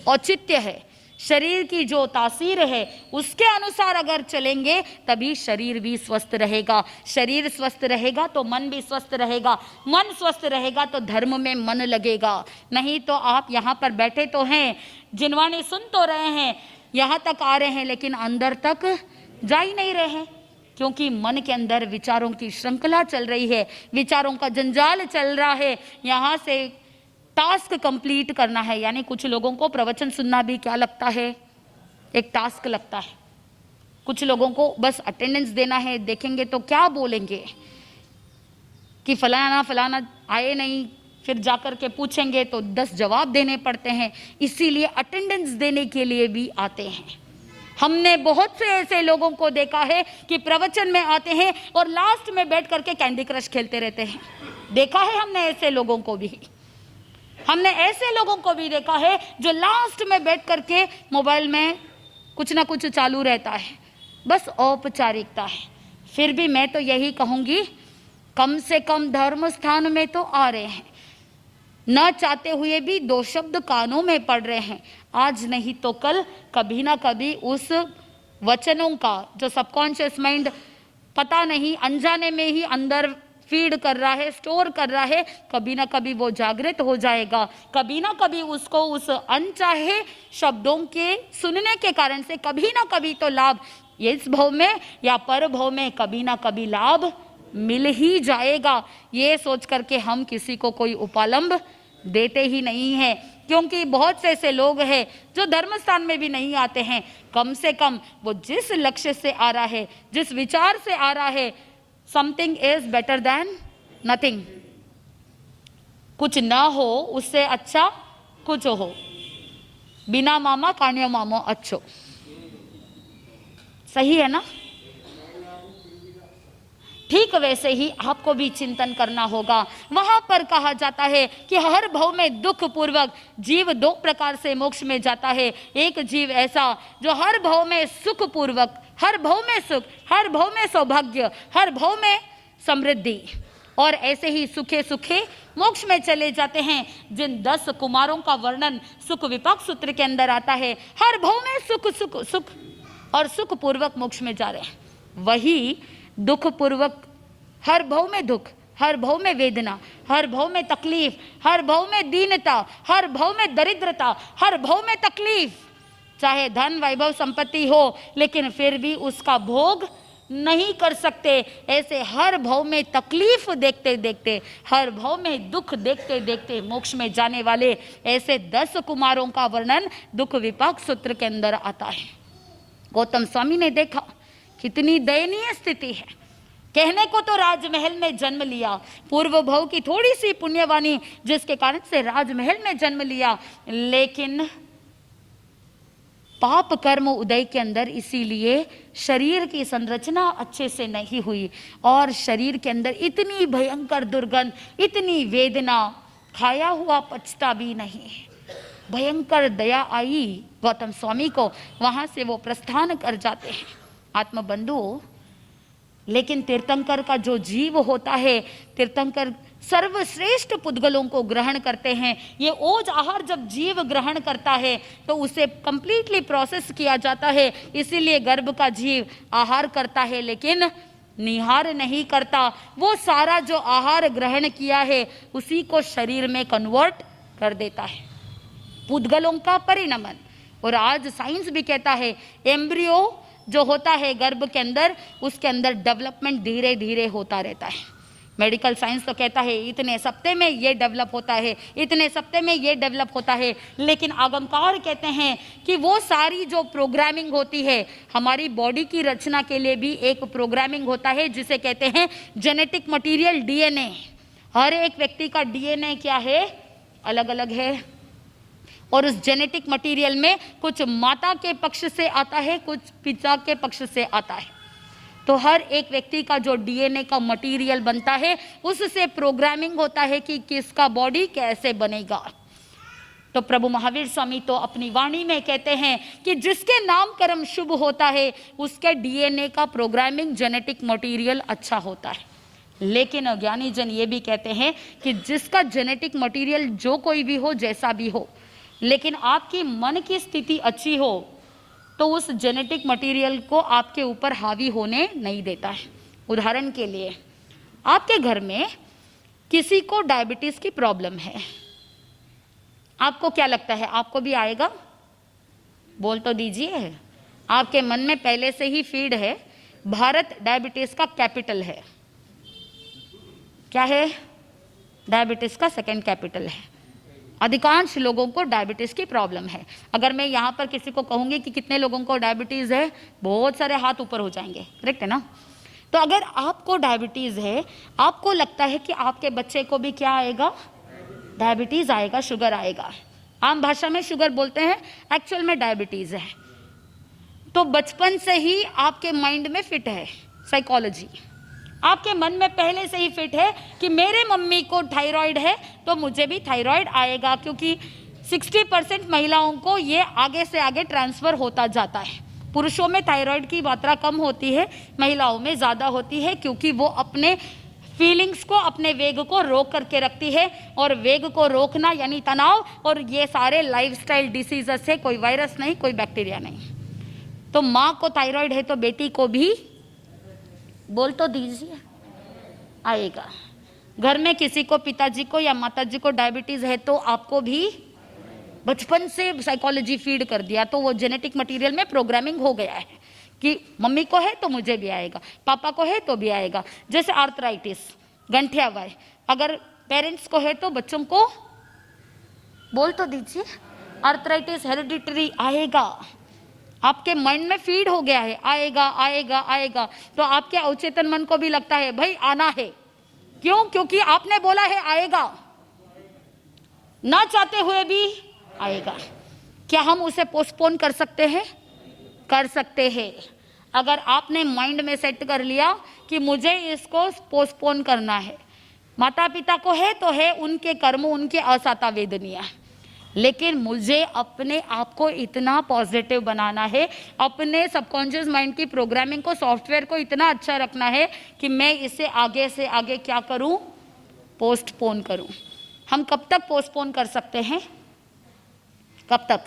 S1: औचित्य है, शरीर की जो तासीर है, उसके अनुसार अगर चलेंगे तभी शरीर भी स्वस्थ रहेगा। शरीर स्वस्थ रहेगा तो मन भी स्वस्थ रहेगा, मन स्वस्थ रहेगा तो धर्म में मन लगेगा। नहीं तो आप यहाँ पर बैठे तो हैं, जिनवाणी सुन तो रहे हैं, यहाँ तक आ रहे हैं, लेकिन अंदर तक जा ही नहीं रहे हैं, क्योंकि मन के अंदर विचारों की श्रृंखला चल रही है, विचारों का जंजाल चल रहा है। यहाँ से टास्क कंप्लीट करना है, यानी कुछ लोगों को प्रवचन सुनना भी क्या लगता है, एक टास्क लगता है। कुछ लोगों को बस अटेंडेंस देना है, देखेंगे तो क्या बोलेंगे कि फलाना फलाना आए नहीं, फिर जाकर के पूछेंगे तो 10 जवाब देने पड़ते हैं। इसीलिए अटेंडेंस देने के लिए भी आते हैं। हमने बहुत से ऐसे लोगों को देखा है कि प्रवचन में आते हैं और लास्ट में बैठ करके कैंडी क्रश खेलते रहते हैं। देखा है हमने ऐसे लोगों को भी, हमने ऐसे लोगों को भी देखा है जो लास्ट में बैठ करके मोबाइल में कुछ ना कुछ चालू रहता है, बस औपचारिकता है। फिर भी मैं तो यही कहूंगी, कम से कम धर्म स्थान में तो आ रहे हैं, न चाहते हुए भी 2 शब्द कानों में पड़ रहे हैं। आज नहीं तो कल कभी ना कभी उस वचनों का जो सबकॉन्शियस माइंड पता नहीं अनजाने में ही अंदर फीड कर रहा है, स्टोर कर रहा है, कभी ना कभी वो जागृत हो जाएगा। कभी ना कभी उसको उस अनचाहे शब्दों के सुनने के कारण से कभी ना कभी तो लाभ, इस भव में या पर भव में कभी ना कभी लाभ मिल ही जाएगा। ये सोच करके हम किसी को कोई उपालंब देते ही नहीं हैं, क्योंकि बहुत से ऐसे लोग हैं जो धर्म स्थान में भी नहीं आते हैं। कम से कम वो जिस लक्ष्य से आ रहा है, जिस विचार से आ रहा है, something is better than nothing. कुछ ना हो उससे अच्छा कुछ हो, बिना मामा कान्यो मामो अच्छो। सही है ना? ठीक वैसे ही आपको भी चिंतन करना होगा। वहां पर कहा जाता है कि हर भव में दुख पूर्वक जीव 2 प्रकार से मोक्ष में जाता है। एक जीव ऐसा जो हर भव में सुख पूर्वक, हर भव में सुख, हर भव में सौभाग्य, हर भव में समृद्धि, और ऐसे ही सुखे सुखे मोक्ष में चले जाते हैं। जिन 10 कुमारों का वर्णन सुख विपाक सूत्र के अंदर आता है, हर भव में सुख सुख सुख और सुख पूर्वक मोक्ष में जा रहे हैं, वही दुख पूर्वक हर भव में दुख, हर भव में वेदना, हर भव में तकलीफ, हर भव में दीनता, हर भव में दरिद्रता, हर भव में तकलीफ, चाहे धन वैभव संपत्ति हो, लेकिन फिर भी उसका भोग नहीं कर सकते। ऐसे हर भव में तकलीफ देखते देखते, हर भव में दुख देखते देखते मोक्ष में जाने वाले ऐसे 10 कुमारों का वर्णन दुख विपाक सूत्र के अंदर आता है। गौतम स्वामी ने देखा कितनी दयनीय स्थिति है। कहने को तो राजमहल में जन्म लिया, पूर्व भव की थोड़ी सी पुण्यवानी जिसके कारण से राजमहल में जन्म लिया, लेकिन पाप कर्म उदय के अंदर इसीलिए शरीर की संरचना अच्छे से नहीं हुई, और शरीर के अंदर इतनी भयंकर दुर्गंध, इतनी वेदना, खाया हुआ पचता भी नहीं। भयंकर दया आई गौतम स्वामी को, वहां से वो प्रस्थान कर जाते हैं आत्मबंधु। लेकिन तीर्थंकर का जो जीव होता है, तीर्थंकर सर्वश्रेष्ठ पुद्गलों को ग्रहण करते हैं। ये ओज आहार जब जीव ग्रहण करता है तो उसे कंप्लीटली प्रोसेस किया जाता है, इसीलिए गर्भ का जीव आहार करता है लेकिन निहार नहीं करता। वो सारा जो आहार ग्रहण किया है उसी को शरीर में कन्वर्ट कर देता है, पुद्गलों का परिणमन। और आज साइंस भी कहता है एम्ब्रियो जो होता है गर्भ के अंदर, उसके अंदर डेवलपमेंट धीरे धीरे होता रहता है। मेडिकल साइंस तो कहता है इतने सप्ताह में ये डेवलप होता है, इतने सप्ताह में ये डेवलप होता है, लेकिन आगमकार कहते हैं कि वो सारी जो प्रोग्रामिंग होती है, हमारी बॉडी की रचना के लिए भी एक प्रोग्रामिंग होता है जिसे कहते हैं जेनेटिक मटेरियल, डीएनए। हर एक व्यक्ति का डीएनए क्या है, अलग अलग है, और उस जेनेटिक मटेरियल में कुछ माता के पक्ष से आता है, कुछ पिता के पक्ष से आता है। तो हर एक व्यक्ति का जो डीएनए का मटेरियल बनता है, उससे प्रोग्रामिंग होता है कि किसका बॉडी कैसे बनेगा। तो प्रभु महावीर स्वामी तो अपनी वाणी में कहते हैं कि जिसके नाम कर्म शुभ होता है, उसके डीएनए का प्रोग्रामिंग जेनेटिक मटेरियल अच्छा होता है। लेकिन अज्ञानी जन ये भी कहते हैं कि जिसका जेनेटिक मटेरियल जो कोई भी हो, जैसा भी हो, लेकिन आपकी मन की स्थिति अच्छी हो, तो उस जेनेटिक मटेरियल को आपके ऊपर हावी होने नहीं देता है। उदाहरण के लिए, आपके घर में किसी को डायबिटीज की प्रॉब्लम है, आपको क्या लगता है आपको भी आएगा? बोल तो दीजिए। आपके मन में पहले से ही फीड है, भारत डायबिटीज का कैपिटल है। क्या है? डायबिटीज का सेकंड कैपिटल है। अधिकांश लोगों को डायबिटीज की प्रॉब्लम है। अगर मैं यहाँ पर किसी को कहूँगी कि कितने लोगों को डायबिटीज है, बहुत सारे हाथ ऊपर हो जाएंगे, करेक्ट है ना? तो अगर आपको डायबिटीज है, आपको लगता है कि आपके बच्चे को भी क्या आएगा? डायबिटीज आएगा, शुगर आएगा। आम भाषा में शुगर बोलते हैं, एक्चुअल में डायबिटीज है। तो बचपन से ही आपके माइंड में फिट है साइकोलॉजी, आपके मन में पहले से ही फिट है कि मेरे मम्मी को थायराइड है तो मुझे भी थायराइड आएगा, क्योंकि 60% महिलाओं को ये आगे से आगे ट्रांसफर होता जाता है। पुरुषों में थायराइड की मात्रा कम होती है, महिलाओं में ज़्यादा होती है, क्योंकि वो अपने फीलिंग्स को, अपने वेग को रोक करके रखती है। और वेग को रोकना यानी तनाव, और ये सारे लाइफस्टाइल डिसीजेस है, कोई वायरस नहीं, कोई बैक्टीरिया नहीं। तो माँ को थायराइड है तो बेटी को भी, बोल तो दीजिए, आएगा। घर में किसी को, पिताजी को या माताजी को डायबिटीज है तो आपको भी बचपन से साइकोलॉजी फीड कर दिया, तो वो जेनेटिक मटेरियल में प्रोग्रामिंग हो गया है कि मम्मी को है तो मुझे भी आएगा, पापा को है तो भी आएगा। जैसे आर्थराइटिस, गंठिया वाय, अगर पेरेंट्स को है तो बच्चों को, बोल तो दीजिए, आर्थराइटिस हेरिडिटरी आएगा। आपके माइंड में फीड हो गया है, आएगा आएगा आएगा। तो आपके अवचेतन मन को भी लगता है भाई आना है। क्यों? क्योंकि आपने बोला है आएगा, ना चाहते हुए भी आएगा। क्या हम उसे पोस्टपोन कर सकते हैं? कर सकते हैं। अगर आपने माइंड में सेट कर लिया कि मुझे इसको पोस्टपोन करना है, माता पिता को है तो है, उनके कर्म, उनके असाता वेदनीय, लेकिन मुझे अपने आप को इतना पॉजिटिव बनाना है, अपने सबकॉन्शियस माइंड की प्रोग्रामिंग को, सॉफ्टवेयर को इतना अच्छा रखना है कि मैं इसे आगे से आगे क्या करूं? पोस्टपोन करूं। हम कब तक पोस्टपोन कर सकते हैं? कब तक?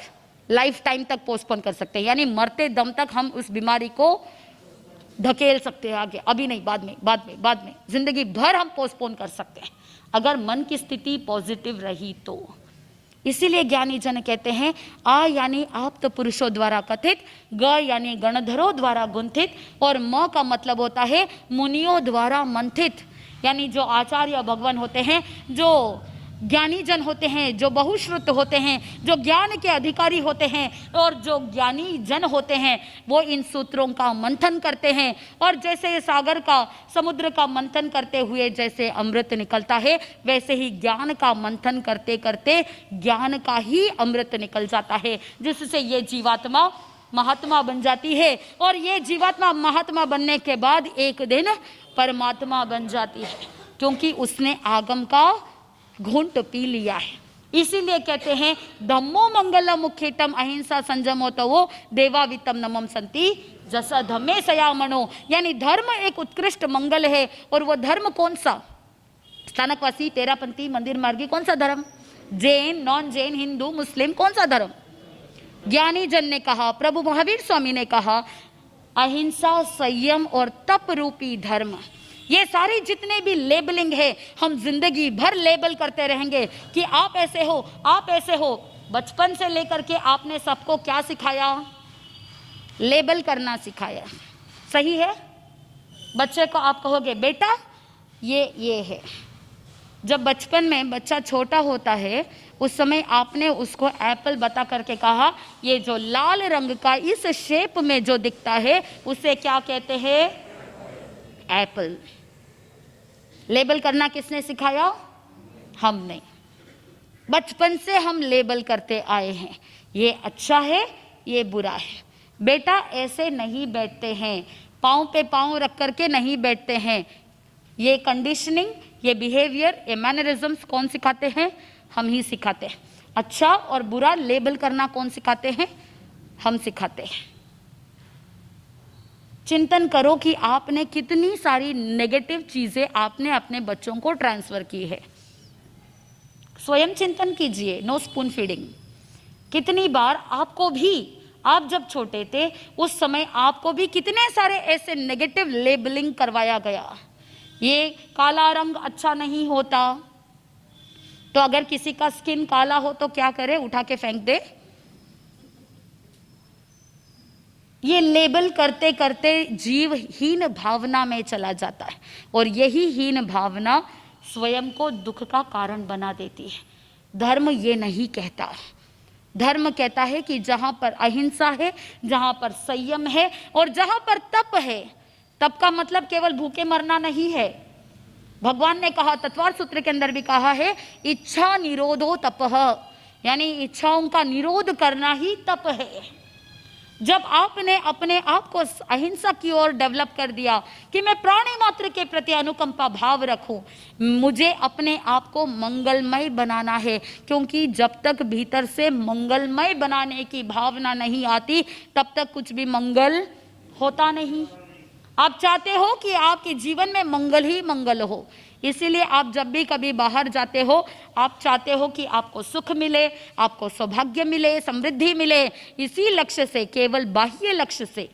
S1: लाइफ टाइम तक पोस्टपोन कर सकते हैं, यानी मरते दम तक हम उस बीमारी को धकेल सकते हैं आगे। अभी नहीं, बाद में, बाद में, बाद में, जिंदगी भर हम पोस्टपोन कर सकते हैं अगर मन की स्थिति पॉजिटिव रही तो। इसीलिए ज्ञानी जन कहते हैं आ यानी आप तो पुरुषों द्वारा कथित, ग यानी गणधरों द्वारा गुंथित, और म का मतलब होता है मुनियों द्वारा मंथित। यानी जो आचार्य भगवान होते हैं, जो ज्ञानी जन होते हैं, जो बहुश्रुत होते हैं, जो ज्ञान के अधिकारी होते हैं, और जो ज्ञानी जन होते हैं, वो इन सूत्रों का मंथन करते हैं। और जैसे सागर का, समुद्र का मंथन करते हुए जैसे अमृत निकलता है, वैसे ही ज्ञान का मंथन करते करते ज्ञान का ही अमृत निकल जाता है, जिससे ये जीवात्मा महात्मा बन जाती है। और ये जीवात्मा महात्मा बनने के बाद एक दिन परमात्मा बन जाती है, क्योंकि उसने आगम का घूंट पी लिया है। इसीलिए कहते हैं धम्मो मंगलम मुख्यतम अहिंसा संयमो तो वो देवावितम नमम संति जसा धम्मे सयामणो। यानी धर्म एक उत्कृष्ट मंगल है। और वो धर्म कौन सा? स्थानकवासी, तेरापंथी, मंदिर मार्गी, कौन सा धर्म? जैन, नॉन जैन, हिंदू, मुस्लिम, कौन सा धर्म? ज्ञानी जन ने कहा, प्रभु महावीर स्वामी ने कहा, अहिंसा, संयम और तप रूपी धर्म। ये सारी जितने भी लेबलिंग है, हम जिंदगी भर लेबल करते रहेंगे कि आप ऐसे हो, आप ऐसे हो। बचपन से लेकर के आपने सबको क्या सिखाया? लेबल करना सिखाया। सही है? बच्चे को आप कहोगे बेटा ये है। जब बचपन में बच्चा छोटा होता है उस समय आपने उसको एप्पल बता करके कहा, ये जो लाल रंग का इस शेप में जो दिखता है उसे क्या कहते हैं? एप्पल। लेबल करना किसने सिखाया? हमने। बचपन से हम लेबल करते आए हैं, ये अच्छा है ये बुरा है। बेटा ऐसे नहीं बैठते हैं, पाँव पे पाँव रख करके नहीं बैठते हैं। ये कंडीशनिंग, ये बिहेवियर, ये मैनरिज्म्स कौन सिखाते हैं? हम ही सिखाते हैं। अच्छा और बुरा लेबल करना कौन सिखाते हैं? हम सिखाते हैं। चिंतन करो कि आपने कितनी सारी नेगेटिव चीजें आपने अपने बच्चों को ट्रांसफर की है। स्वयं चिंतन कीजिए, नो स्पून फीडिंग। कितनी बार आपको भी, आप जब छोटे थे उस समय आपको भी कितने सारे ऐसे नेगेटिव लेबलिंग करवाया गया। ये काला रंग अच्छा नहीं होता, तो अगर किसी का स्किन काला हो तो क्या करे? उठा के फेंक दे। ये लेबल करते करते जीव हीन भावना में चला जाता है और यही हीन भावना स्वयं को दुख का कारण बना देती है। धर्म ये नहीं कहता। धर्म कहता है कि जहां पर अहिंसा है, जहां पर संयम है और जहां पर तप है, तप का मतलब केवल भूखे मरना नहीं है। भगवान ने कहा, तत्वार सूत्र के अंदर भी कहा है, इच्छा निरोधो तपः, यानी इच्छाओं का निरोध करना ही तप है। जब आपने अपने आप को अहिंसा की ओर डेवलप कर दिया कि मैं प्राणी मात्र के प्रति अनुकंपा भाव रखूं, मुझे अपने आप को मंगलमय बनाना है, क्योंकि जब तक भीतर से मंगलमय बनाने की भावना नहीं आती तब तक कुछ भी मंगल होता नहीं। आप चाहते हो कि आपके जीवन में मंगल ही मंगल हो, इसीलिए आप जब भी कभी बाहर जाते हो आप चाहते हो कि आपको सुख मिले, आपको सौभाग्य मिले, समृद्धि मिले। इसी लक्ष्य से, केवल बाह्य लक्ष्य से,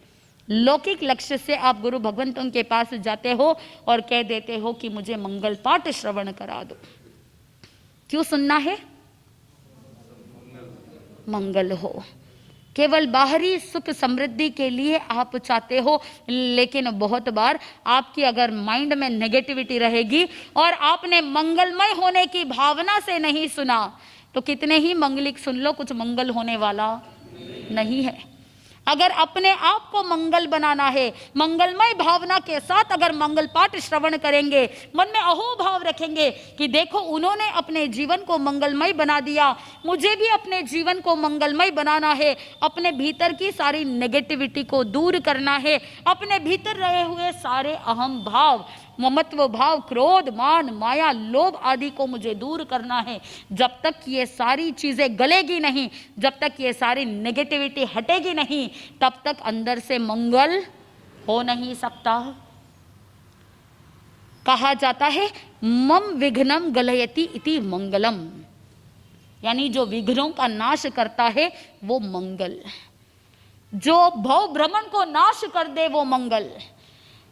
S1: लौकिक लक्ष्य से आप गुरु भगवंतों के पास जाते हो और कह देते हो कि मुझे मंगल पाठ श्रवण करा दो। क्यों सुनना है? मंगल हो। केवल बाहरी सुख समृद्धि के लिए आप चाहते हो, लेकिन बहुत बार आपकी अगर माइंड में नेगेटिविटी रहेगी और आपने मंगलमय होने की भावना से नहीं सुना तो कितने ही मंगलिक सुन लो, कुछ मंगल होने वाला नहीं है। अगर अपने आप को मंगल बनाना है, मंगलमय भावना के साथ अगर मंगल पाठ श्रवण करेंगे, मन में अहो भाव रखेंगे कि देखो उन्होंने अपने जीवन को मंगलमय बना दिया, मुझे भी अपने जीवन को मंगलमय बनाना है। अपने भीतर की सारी नेगेटिविटी को दूर करना है, अपने भीतर रहे हुए सारे अहम भाव, ममत्व भाव, क्रोध, मान, माया, लोभ आदि को मुझे दूर करना है। जब तक ये सारी चीजें गलेगी नहीं, जब तक ये सारी नेगेटिविटी हटेगी नहीं, तब तक अंदर से मंगल हो नहीं सकता। कहा जाता है मम विघ्नम गलयति इति मंगलम, यानी जो विघ्नों का नाश करता है वो मंगल, जो भव भ्रमण को नाश कर दे वो मंगल,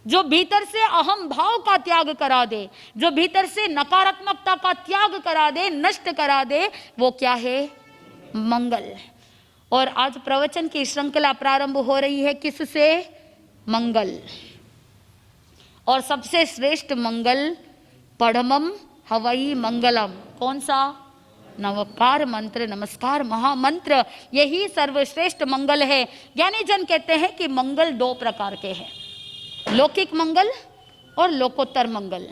S1: जो भीतर से अहम भाव का त्याग करा दे, जो भीतर से नकारात्मकता का त्याग करा दे, नष्ट करा दे, वो क्या है? मंगल। और आज प्रवचन की श्रृंखला प्रारंभ हो रही है किससे? मंगल। और सबसे श्रेष्ठ मंगल पढ़मम हवई मंगलम, कौन सा? नवकार मंत्र, नमस्कार महामंत्र, यही सर्वश्रेष्ठ मंगल है। ज्ञानी जन कहते हैं कि मंगल दो प्रकार के हैं, लौकिक मंगल और लोकोत्तर मंगल।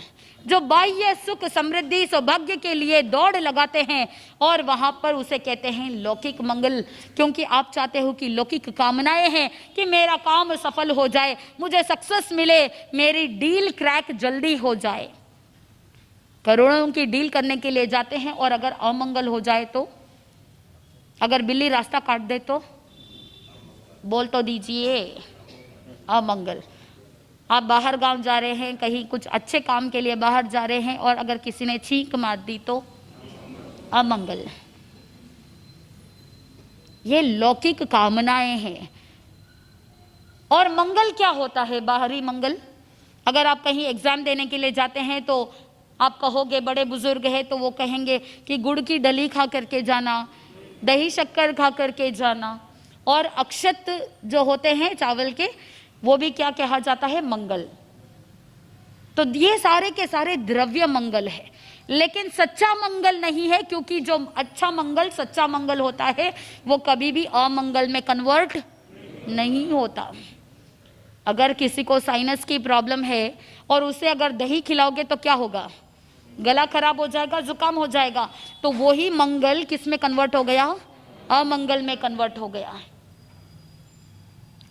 S1: जो बाह्य सुख समृद्धि सौभाग्य के लिए दौड़ लगाते हैं और वहां पर उसे कहते हैं लौकिक मंगल, क्योंकि आप चाहते हो कि लौकिक कामनाएं हैं कि मेरा काम सफल हो जाए, मुझे सक्सेस मिले, मेरी डील क्रैक जल्दी हो जाए। करोड़ों की डील करने के लिए जाते हैं और अगर अमंगल हो जाए तो, अगर बिल्ली रास्ता काट दे तो बोल तो दीजिए अमंगल। आप बाहर गांव जा रहे हैं, कहीं कुछ अच्छे काम के लिए बाहर जा रहे हैं और अगर किसी ने छींक मार दी तो अमंगल। ये लौकिक कामनाएं हैं। और मंगल क्या होता है? बाहरी मंगल। अगर आप कहीं एग्जाम देने के लिए जाते हैं तो आप कहोगे, बड़े बुजुर्ग हैं तो वो कहेंगे कि गुड़ की डली खा करके जाना, दही शक्कर खा करके जाना, और अक्षत जो होते हैं चावल के, वो भी क्या कहा जाता है? मंगल। तो ये सारे के सारे द्रव्य मंगल है, लेकिन सच्चा मंगल नहीं है, क्योंकि जो अच्छा मंगल, सच्चा मंगल होता है, वो कभी भी अमंगल में कन्वर्ट नहीं होता। अगर किसी को साइनस की प्रॉब्लम है और उसे अगर दही खिलाओगे तो क्या होगा? गला खराब हो जाएगा, जुकाम हो जाएगा। तो वही मंगल किस में कन्वर्ट हो गया? अमंगल में कन्वर्ट हो गया।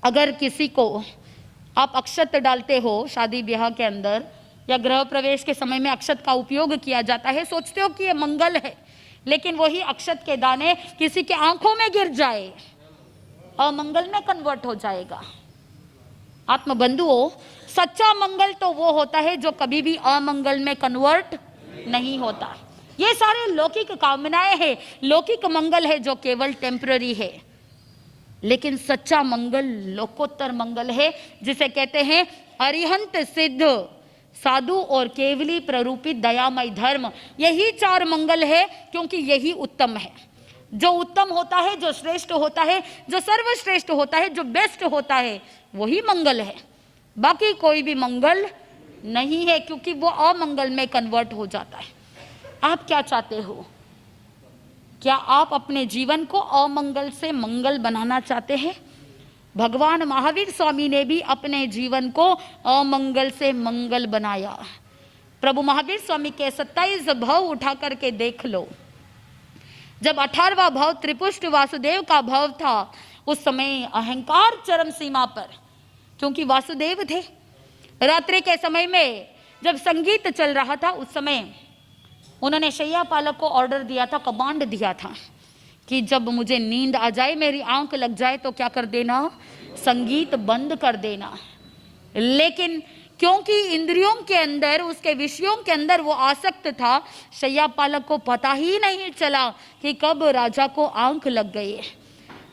S1: अगर किसी को आप अक्षत डालते हो शादी ब्याह के अंदर या गृह प्रवेश के समय में अक्षत का उपयोग किया जाता है, सोचते हो कि ये मंगल है, लेकिन वही अक्षत के दाने किसी के आंखों में गिर जाए, अमंगल में कन्वर्ट हो जाएगा। आत्मबंधुओं, सच्चा मंगल तो वो होता है जो कभी भी अमंगल में कन्वर्ट नहीं होता। ये सारे लौकिक कामनाएं हैं, लौकिक मंगल है जो केवल टेम्पररी है, लेकिन सच्चा मंगल लोकोत्तर मंगल है, जिसे कहते हैं अरिहंत सिद्ध साधु और केवली प्ररूपित दयामय धर्म। यही चार मंगल है, क्योंकि यही उत्तम है। जो उत्तम होता है, जो श्रेष्ठ होता है, जो सर्वश्रेष्ठ होता है, जो बेस्ट होता है, वही मंगल है। बाकी कोई भी मंगल नहीं है, क्योंकि वो अमंगल में कन्वर्ट हो जाता है। आप क्या चाहते हो? क्या आप अपने जीवन को अमंगल से मंगल बनाना चाहते हैं? भगवान महावीर स्वामी ने भी अपने जीवन को अमंगल से मंगल बनाया। प्रभु महावीर स्वामी के 27 भव उठा करके देख लो। जब 18वां भव त्रिपुष्ट वासुदेव का भव था, उस समय अहंकार चरम सीमा पर, क्योंकि वासुदेव थे। रात्रि के समय में जब संगीत चल रहा था, उस समय उन्होंने शैया पालक को ऑर्डर दिया था, कमांड दिया था कि जब मुझे नींद आ जाए, मेरी आंख लग जाए, तो क्या कर देना? संगीत बंद कर देना। लेकिन क्योंकि इंद्रियों के अंदर, उसके विषयों के अंदर वो आसक्त था, शैया पालक को पता ही नहीं चला कि कब राजा को आंख लग गई है।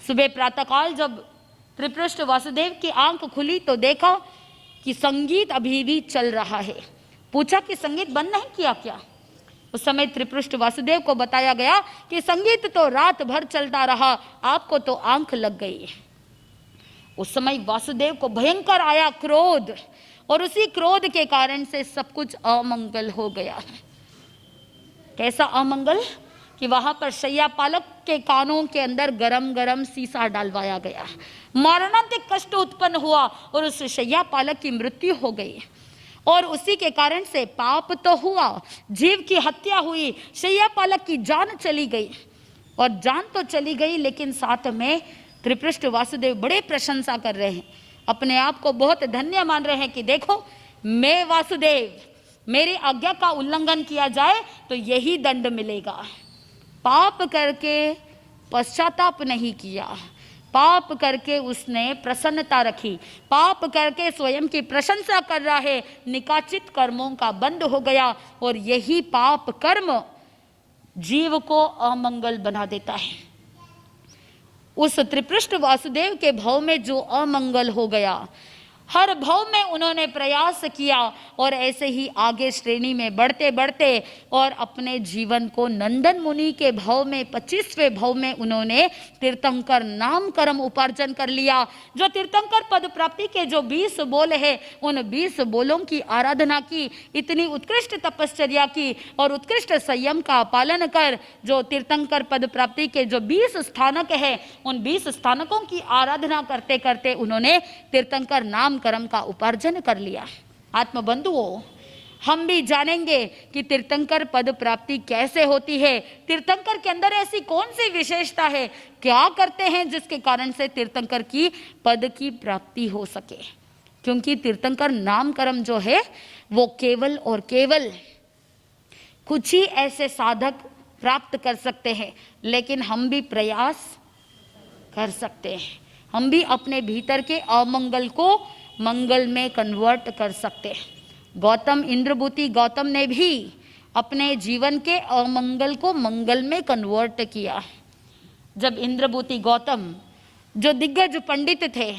S1: सुबह प्रातःकाल जब त्रिपुष्ट वासुदेव की आंख खुली तो देखा कि संगीत अभी भी चल रहा है। पूछा कि संगीत बंद नहीं किया क्या? उस समय त्रिपुष्ट वासुदेव को बताया गया कि संगीत तो रात भर चलता रहा, आपको तो आंख लग गई। उस समय वासुदेव को भयंकर आया क्रोध, और उसी क्रोध के कारण से सब कुछ अमंगल हो गया। कैसा अमंगल? कि वहां पर शैया पालक के कानों के अंदर गरम गरम सीसा डालवाया गया, मरणांतिक कष्ट उत्पन्न हुआ और उस शैया पालक की मृत्यु हो गई। और उसी के कारण से पाप तो हुआ, जीव की हत्या हुई, शैया पालक की जान चली गई। और जान तो चली गई, लेकिन साथ में त्रिपुष्ट वासुदेव बड़े प्रशंसा कर रहे हैं, अपने आप को बहुत धन्य मान रहे हैं कि देखो, मैं वासुदेव, मेरी आज्ञा का उल्लंघन किया जाए तो यही दंड मिलेगा। पाप करके पश्चाताप नहीं किया, पाप करके उसने प्रसन्नता रखी, पाप करके स्वयं की प्रशंसा कर रहा है, निकाचित कर्मों का बंद हो गया। और यही पाप कर्म जीव को अमंगल बना देता है। उस त्रिपुष्ट वासुदेव के भव में जो अमंगल हो गया, हर भव में उन्होंने प्रयास किया, और ऐसे ही आगे श्रेणी में बढ़ते बढ़ते और अपने जीवन को नंदन मुनि के भव में 25वें भव में उन्होंने तीर्थंकर नाम कर्म उपार्जन कर लिया। जो तीर्थंकर पद प्राप्ति के जो 20 बोल है, उन 20 बोलों की आराधना की, इतनी उत्कृष्ट तपश्चर्या की और उत्कृष्ट संयम का पालन कर जो तीर्थंकर पद प्राप्ति के जो 20 स्थानक है, उन 20 स्थानकों की आराधना करते करते उन्होंने तीर्थंकर नाम कर्म का उपार्जन कर लिया। आत्मबंधुओं, हम भी जानेंगे कि तीर्थंकर पद प्राप्ति कैसे होती है, तीर्थंकर के अंदर ऐसी कौन सी विशेषता है, क्या करते हैं जिसके कारण से तीर्थंकर की पद की प्राप्ति हो सके। क्योंकि तीर्थंकर नाम कर्म जो है वो केवल और केवल कुछ ही ऐसे साधक प्राप्त कर सकते हैं, लेकिन हम भी प्रयास कर सकते हैं, हम भी अपने भीतर के अमंगल को मंगल में कन्वर्ट कर सकते हैं। गौतम, इंद्रभूति गौतम ने भी अपने जीवन के अमंगल को मंगल में कन्वर्ट किया। जब इंद्रभूति गौतम जो दिग्गज पंडित थे,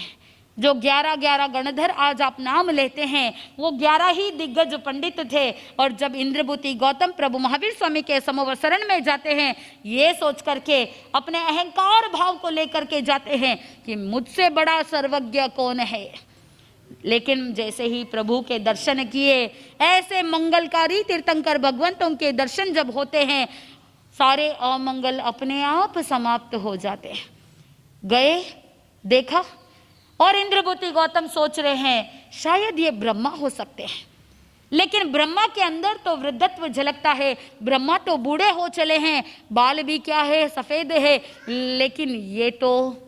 S1: जो 11 गणधर आज आप नाम लेते हैं, वो 11 ही दिग्गज पंडित थे। और जब इंद्रभूति गौतम प्रभु महावीर स्वामी के समवसरण में जाते हैं, ये सोच करके, अपने अहंकार भाव को लेकर के जाते हैं कि मुझसे बड़ा सर्वज्ञ कौन है। लेकिन जैसे ही प्रभु के दर्शन किए, ऐसे मंगलकारी तीर्थंकर भगवंतों के दर्शन जब होते हैं, सारे अमंगल अपने आप समाप्त हो जाते हैं। गए, देखा, और इंद्रभूति गौतम सोच रहे हैं शायद ये ब्रह्मा हो सकते हैं। लेकिन ब्रह्मा के अंदर तो वृद्धत्व झलकता है, ब्रह्मा तो बूढ़े हो चले हैं, बाल भी क्या है, सफेद है, लेकिन ये तो,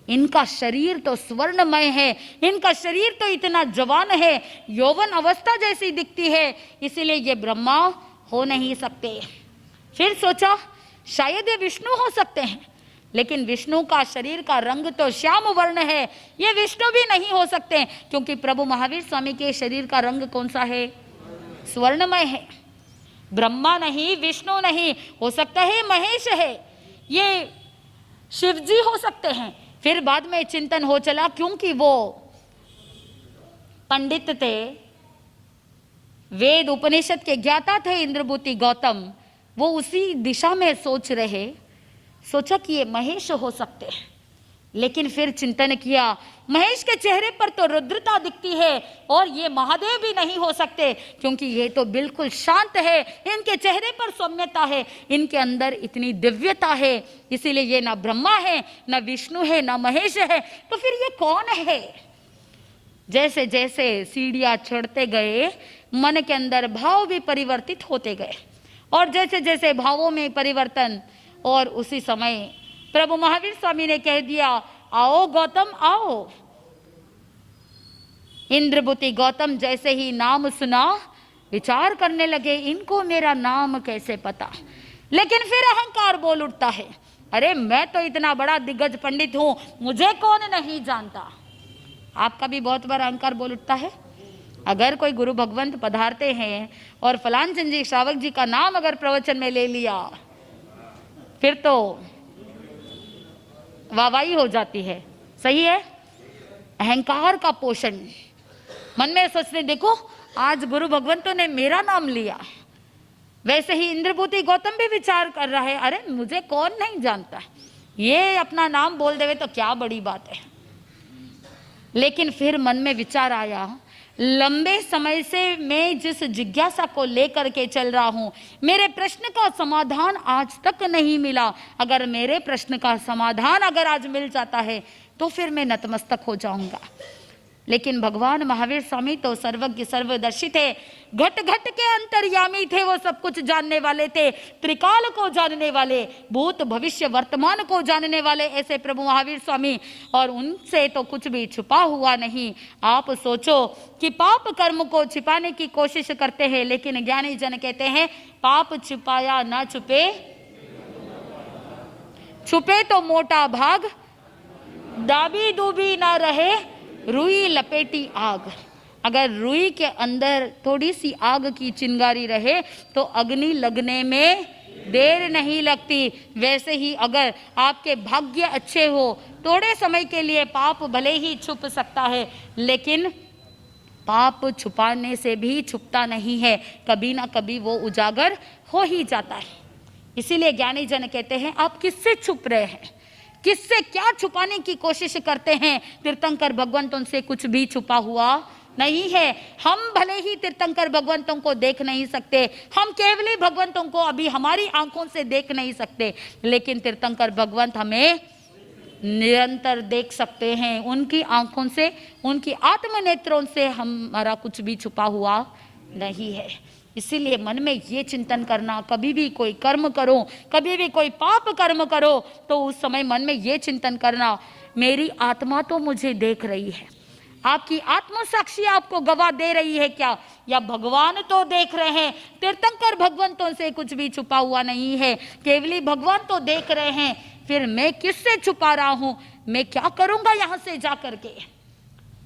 S1: इनका शरीर तो स्वर्णमय है, इनका शरीर तो इतना जवान है, यौवन अवस्था जैसी दिखती है, इसीलिए ये ब्रह्मा हो नहीं सकते। फिर सोचा शायद ये विष्णु हो सकते हैं, लेकिन विष्णु का शरीर का रंग तो श्याम वर्ण है, ये विष्णु भी नहीं हो सकते, क्योंकि प्रभु महावीर स्वामी के शरीर का रंग कौन सा है, स्वर्णमय है। ब्रह्मा नहीं, विष्णु नहीं, हो सकता है महेश है, ये शिव जी हो सकते हैं। फिर बाद में चिंतन हो चला, क्योंकि वो पंडित थे, वेद उपनिषद के ज्ञाता थे इंद्रभूति गौतम, वो उसी दिशा में सोच रहे, सोचा कि ये महेश हो सकते हैं। लेकिन फिर चिंतन किया, महेश के चेहरे पर तो रुद्रता दिखती है, और ये महादेव भी नहीं हो सकते, क्योंकि ये तो बिल्कुल शांत है, इनके चेहरे पर सौम्यता है, इनके अंदर इतनी दिव्यता है, इसीलिए ये ना ब्रह्मा है, ना विष्णु है, ना महेश है, तो फिर ये कौन है। जैसे जैसे सीढ़ियां चढ़ते गए, मन के अंदर भाव भी परिवर्तित होते गए, और जैसे जैसे भावों में परिवर्तन, और उसी समय प्रभु महावीर स्वामी ने कह दिया, आओ गौतम आओ। इंद्रभूति गौतम जैसे ही नाम सुना, विचार करने लगे, इनको मेरा नाम कैसे पता। लेकिन फिर अहंकार बोल उठता है, अरे मैं तो इतना बड़ा दिग्गज पंडित हूं, मुझे कौन नहीं जानता। आपका भी बहुत बार अहंकार बोल उठता है। अगर कोई गुरु भगवंत पधारते हैं और फलान चंद जी श्रावक जी का नाम अगर प्रवचन में ले लिया, फिर तो वाहवाही हो जाती है। सही है, अहंकार का पोषण। मन में सोचते, देखो आज गुरु भगवंतों ने मेरा नाम लिया। वैसे ही इंद्रभूति गौतम भी विचार कर रहा है, अरे मुझे कौन नहीं जानता, ये अपना नाम बोल देवे तो क्या बड़ी बात है। लेकिन फिर मन में विचार आया, लंबे समय से मैं जिस जिज्ञासा को लेकर के चल रहा हूं, मेरे प्रश्न का समाधान आज तक नहीं मिला। अगर मेरे प्रश्न का समाधान अगर आज मिल जाता है तो फिर मैं नतमस्तक हो जाऊंगा। लेकिन भगवान महावीर स्वामी तो सर्वज्ञ सर्वदर्शी थे, घट घट के अंतर्यामी थे, वो सब कुछ जानने वाले थे, त्रिकाल को जानने वाले, भूत भविष्य वर्तमान को जानने वाले ऐसे प्रभु महावीर स्वामी, और उनसे तो कुछ भी छुपा हुआ नहीं। आप सोचो कि पाप कर्म को छिपाने की कोशिश करते हैं, लेकिन ज्ञानी जन कहते हैं पाप छिपाया ना छुपे, छुपे तो मोटा भाग, दाबी दूबी ना रहे रुई लपेटी आग। अगर रुई के अंदर थोड़ी सी आग की चिंगारी रहे तो अग्नि लगने में देर नहीं लगती। वैसे ही अगर आपके भाग्य अच्छे हो, थोड़े समय के लिए पाप भले ही छुप सकता है, लेकिन पाप छुपाने से भी छुपता नहीं है, कभी ना कभी वो उजागर हो ही जाता है। इसीलिए ज्ञानी जन कहते हैं आप किससे छुप रहे हैं, किससे क्या छुपाने की कोशिश करते हैं। तीर्थंकर भगवंतों से कुछ भी छुपा हुआ नहीं है। हम भले ही तीर्थंकर भगवंतों को देख नहीं सकते, हम केवली भगवंतों को अभी हमारी आंखों से देख नहीं सकते, लेकिन तीर्थंकर भगवंत हमें निरंतर देख सकते हैं। उनकी आंखों से, उनकी आत्म नेत्रों से हमारा कुछ भी छुपा हुआ नहीं है। इसीलिए मन में ये चिंतन करना, कभी भी कोई कर्म करो, कभी भी कोई पाप कर्म करो, तो उस समय मन में ये चिंतन करना, मेरी आत्मा तो मुझे देख रही है, आपकी आत्म साक्षी आपको गवाह दे रही है क्या, या भगवान तो देख रहे हैं। तीर्थंकर भगवंतों से कुछ भी छुपा हुआ नहीं है, केवली भगवान तो देख रहे हैं। फिर मैं किससे छुपा रहा हूं, मैं क्या करूंगा यहां से जा करके।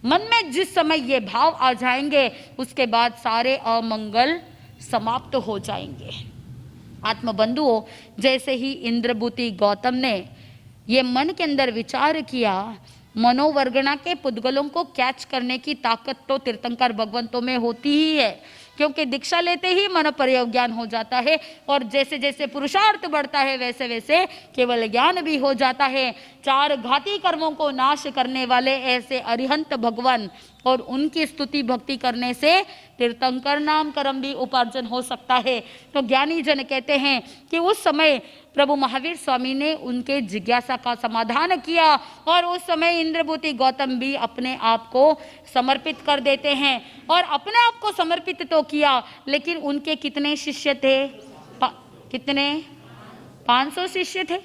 S1: मन में जिस समय ये भाव आ जाएंगे, उसके बाद सारे अमंगल समाप्त हो जाएंगे। आत्मबंधुओं, जैसे ही इंद्रभूति गौतम ने ये मन के अंदर विचार किया, मनोवर्गणा के पुद्गलों को कैच करने की ताकत तो तीर्थंकर भगवंतों में होती ही है, क्योंकि दीक्षा लेते ही मन प्रयोग ज्ञान हो जाता है, और जैसे जैसे पुरुषार्थ बढ़ता है वैसे वैसे केवल ज्ञान भी हो जाता है। चार घाती कर्मों को नाश करने वाले ऐसे अरिहंत भगवान और उनकी स्तुति भक्ति करने से तीर्थंकर नाम कर्म भी उपार्जन हो सकता है। तो ज्ञानी जन कहते हैं कि उस समय प्रभु महावीर स्वामी ने उनके जिज्ञासा का समाधान किया, और उस समय इंद्रभूति गौतम भी अपने आप को समर्पित कर देते हैं। और अपने आप को समर्पित तो किया, लेकिन उनके कितने शिष्य थे? कितने? 500 शिष्य थे।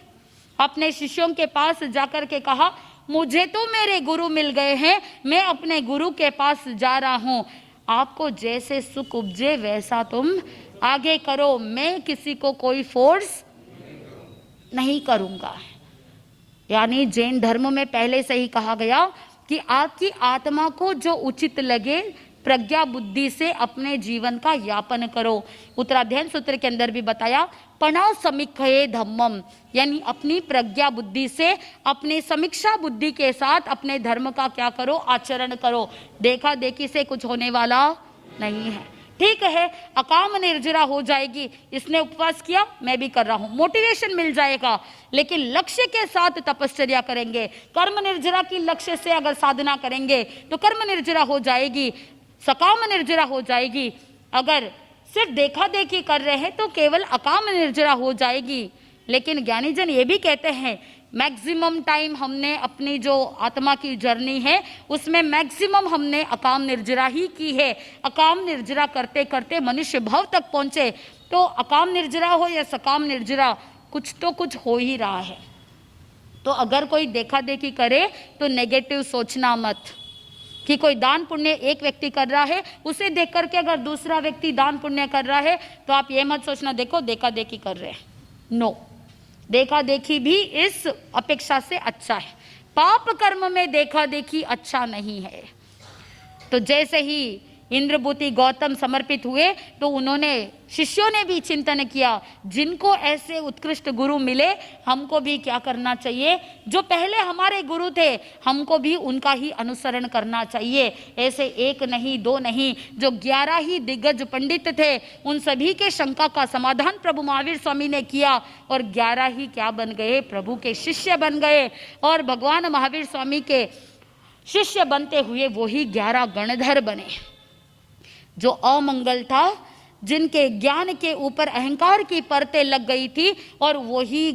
S1: अपने शिष्यों के पास जाकर के कहा, मुझे तो मेरे गुरु मिल गए हैं, मैं अपने गुरु के पास जा रहा हूं, आपको जैसे सुख उपजे वैसा तुम आगे करो, मैं किसी को कोई फोर्स नहीं करूंगा। यानी जैन धर्म में पहले से ही कहा गया कि आपकी आत्मा को जो उचित लगे प्रज्ञा बुद्धि से अपने जीवन का यापन करो। उत्तराध्ययन सूत्र के अंदर भी बताया, पणा समीक्षये धम्मम, यानी अपनी प्रज्ञा बुद्धि से, अपनी समीक्षा बुद्धि के साथ अपने धर्म का क्या करो? आचरण करो। देखा देखी से कुछ होने वाला नहीं है। ठीक है, अकाम निर्जरा हो जाएगी, इसने उपवास किया, मैं भी कर रहा हूं, मोटिवेशन मिल जाएगा, लेकिन लक्ष्य के साथ तपश्चर्या करेंगे। कर्म निर्जरा की लक्ष्य से अगर साधना करेंगे तो कर्म निर्जरा हो जाएगी, सकाम निर्जरा हो जाएगी। अगर सिर्फ देखा देखी कर रहे हैं तो केवल अकाम निर्जरा हो जाएगी। लेकिन ज्ञानीजन ये भी कहते हैं, मैक्सिमम टाइम हमने अपनी जो आत्मा की जर्नी है उसमें मैक्सिमम हमने अकाम निर्जरा ही की है। अकाम निर्जरा करते करते मनुष्य भाव तक पहुंचे, तो अकाम निर्जरा हो या सकाम निर्जरा, कुछ तो कुछ हो ही रहा है। तो अगर कोई देखा देखी करे तो नेगेटिव सोचना मत कि कोई दान पुण्य एक व्यक्ति कर रहा है, उसे देख करके अगर दूसरा व्यक्ति दान पुण्य कर रहा है तो आप ये मत सोचना देखो देखा देखी कर रहे हैं। नो, देखा देखी भी इस अपेक्षा से अच्छा है, पाप कर्म में देखा देखी अच्छा नहीं है। तो जैसे ही इंद्रभूति गौतम समर्पित हुए तो उन्होंने, शिष्यों ने भी चिंतन किया, जिनको ऐसे उत्कृष्ट गुरु मिले हमको भी क्या करना चाहिए? जो पहले हमारे गुरु थे हमको भी उनका ही अनुसरण करना चाहिए। ऐसे एक नहीं दो नहीं, जो 11 ही दिग्गज पंडित थे उन सभी के शंका का समाधान प्रभु महावीर स्वामी ने किया, और 11 ही क्या बन गए? प्रभु के शिष्य बन गए। और भगवान महावीर स्वामी के शिष्य बनते हुए वही 11 गणधर बने। जो अमंगल था, जिनके ज्ञान के ऊपर अहंकार की परतें लग गई थी, और वही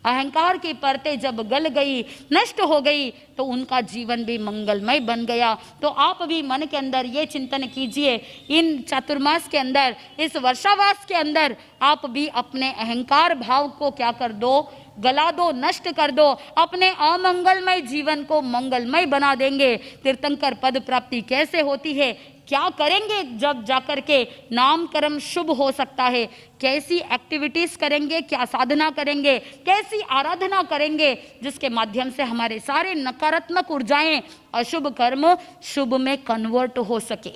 S1: अहंकार की परतें जब गल गई, नष्ट हो गई, तो उनका जीवन भी मंगलमय बन गया। तो आप भी मन के अंदर ये चिंतन कीजिए, इन चातुर्मास के अंदर, इस वर्षावास के अंदर आप भी अपने अहंकार भाव को क्या कर दो? गला दो, नष्ट कर दो। अपने अमंगलमय जीवन को मंगलमय बना देंगे। तीर्थंकर पद प्राप्ति कैसे होती है? क्या करेंगे जब जाकर के नाम कर्म शुभ हो सकता है? कैसी एक्टिविटीज करेंगे, क्या साधना करेंगे, कैसी आराधना करेंगे, जिसके माध्यम से हमारे सारे नकारात्मक ऊर्जाएं, अशुभ कर्म शुभ में कन्वर्ट हो सके।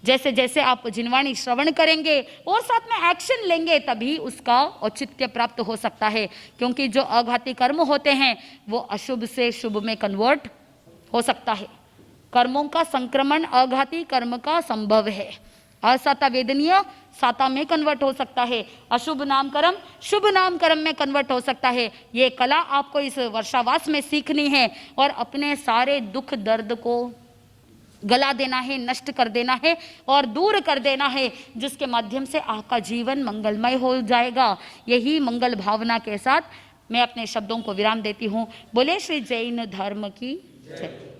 S1: जैसे जैसे आप जिनवाणी श्रवण करेंगे और साथ में एक्शन लेंगे तभी उसका औचित्य प्राप्त हो सकता है, क्योंकि जो अघाती कर्म होते हैं वो अशुभ से शुभ में कन्वर्ट हो सकता है। कर्मों का संक्रमण अघाती कर्म का संभव है। असाता वेदनीय साता में कन्वर्ट हो सकता है, अशुभ नाम कर्म शुभ नाम कर्म में कन्वर्ट हो सकता है। ये कला आपको इस वर्षावास में सीखनी है, और अपने सारे दुख दर्द को गला देना है, नष्ट कर देना है और दूर कर देना है, जिसके माध्यम से आपका जीवन मंगलमय हो जाएगा। यही मंगल भावना के साथ मैं अपने शब्दों को विराम देती हूँ। बोले श्री जैन धर्म की जय।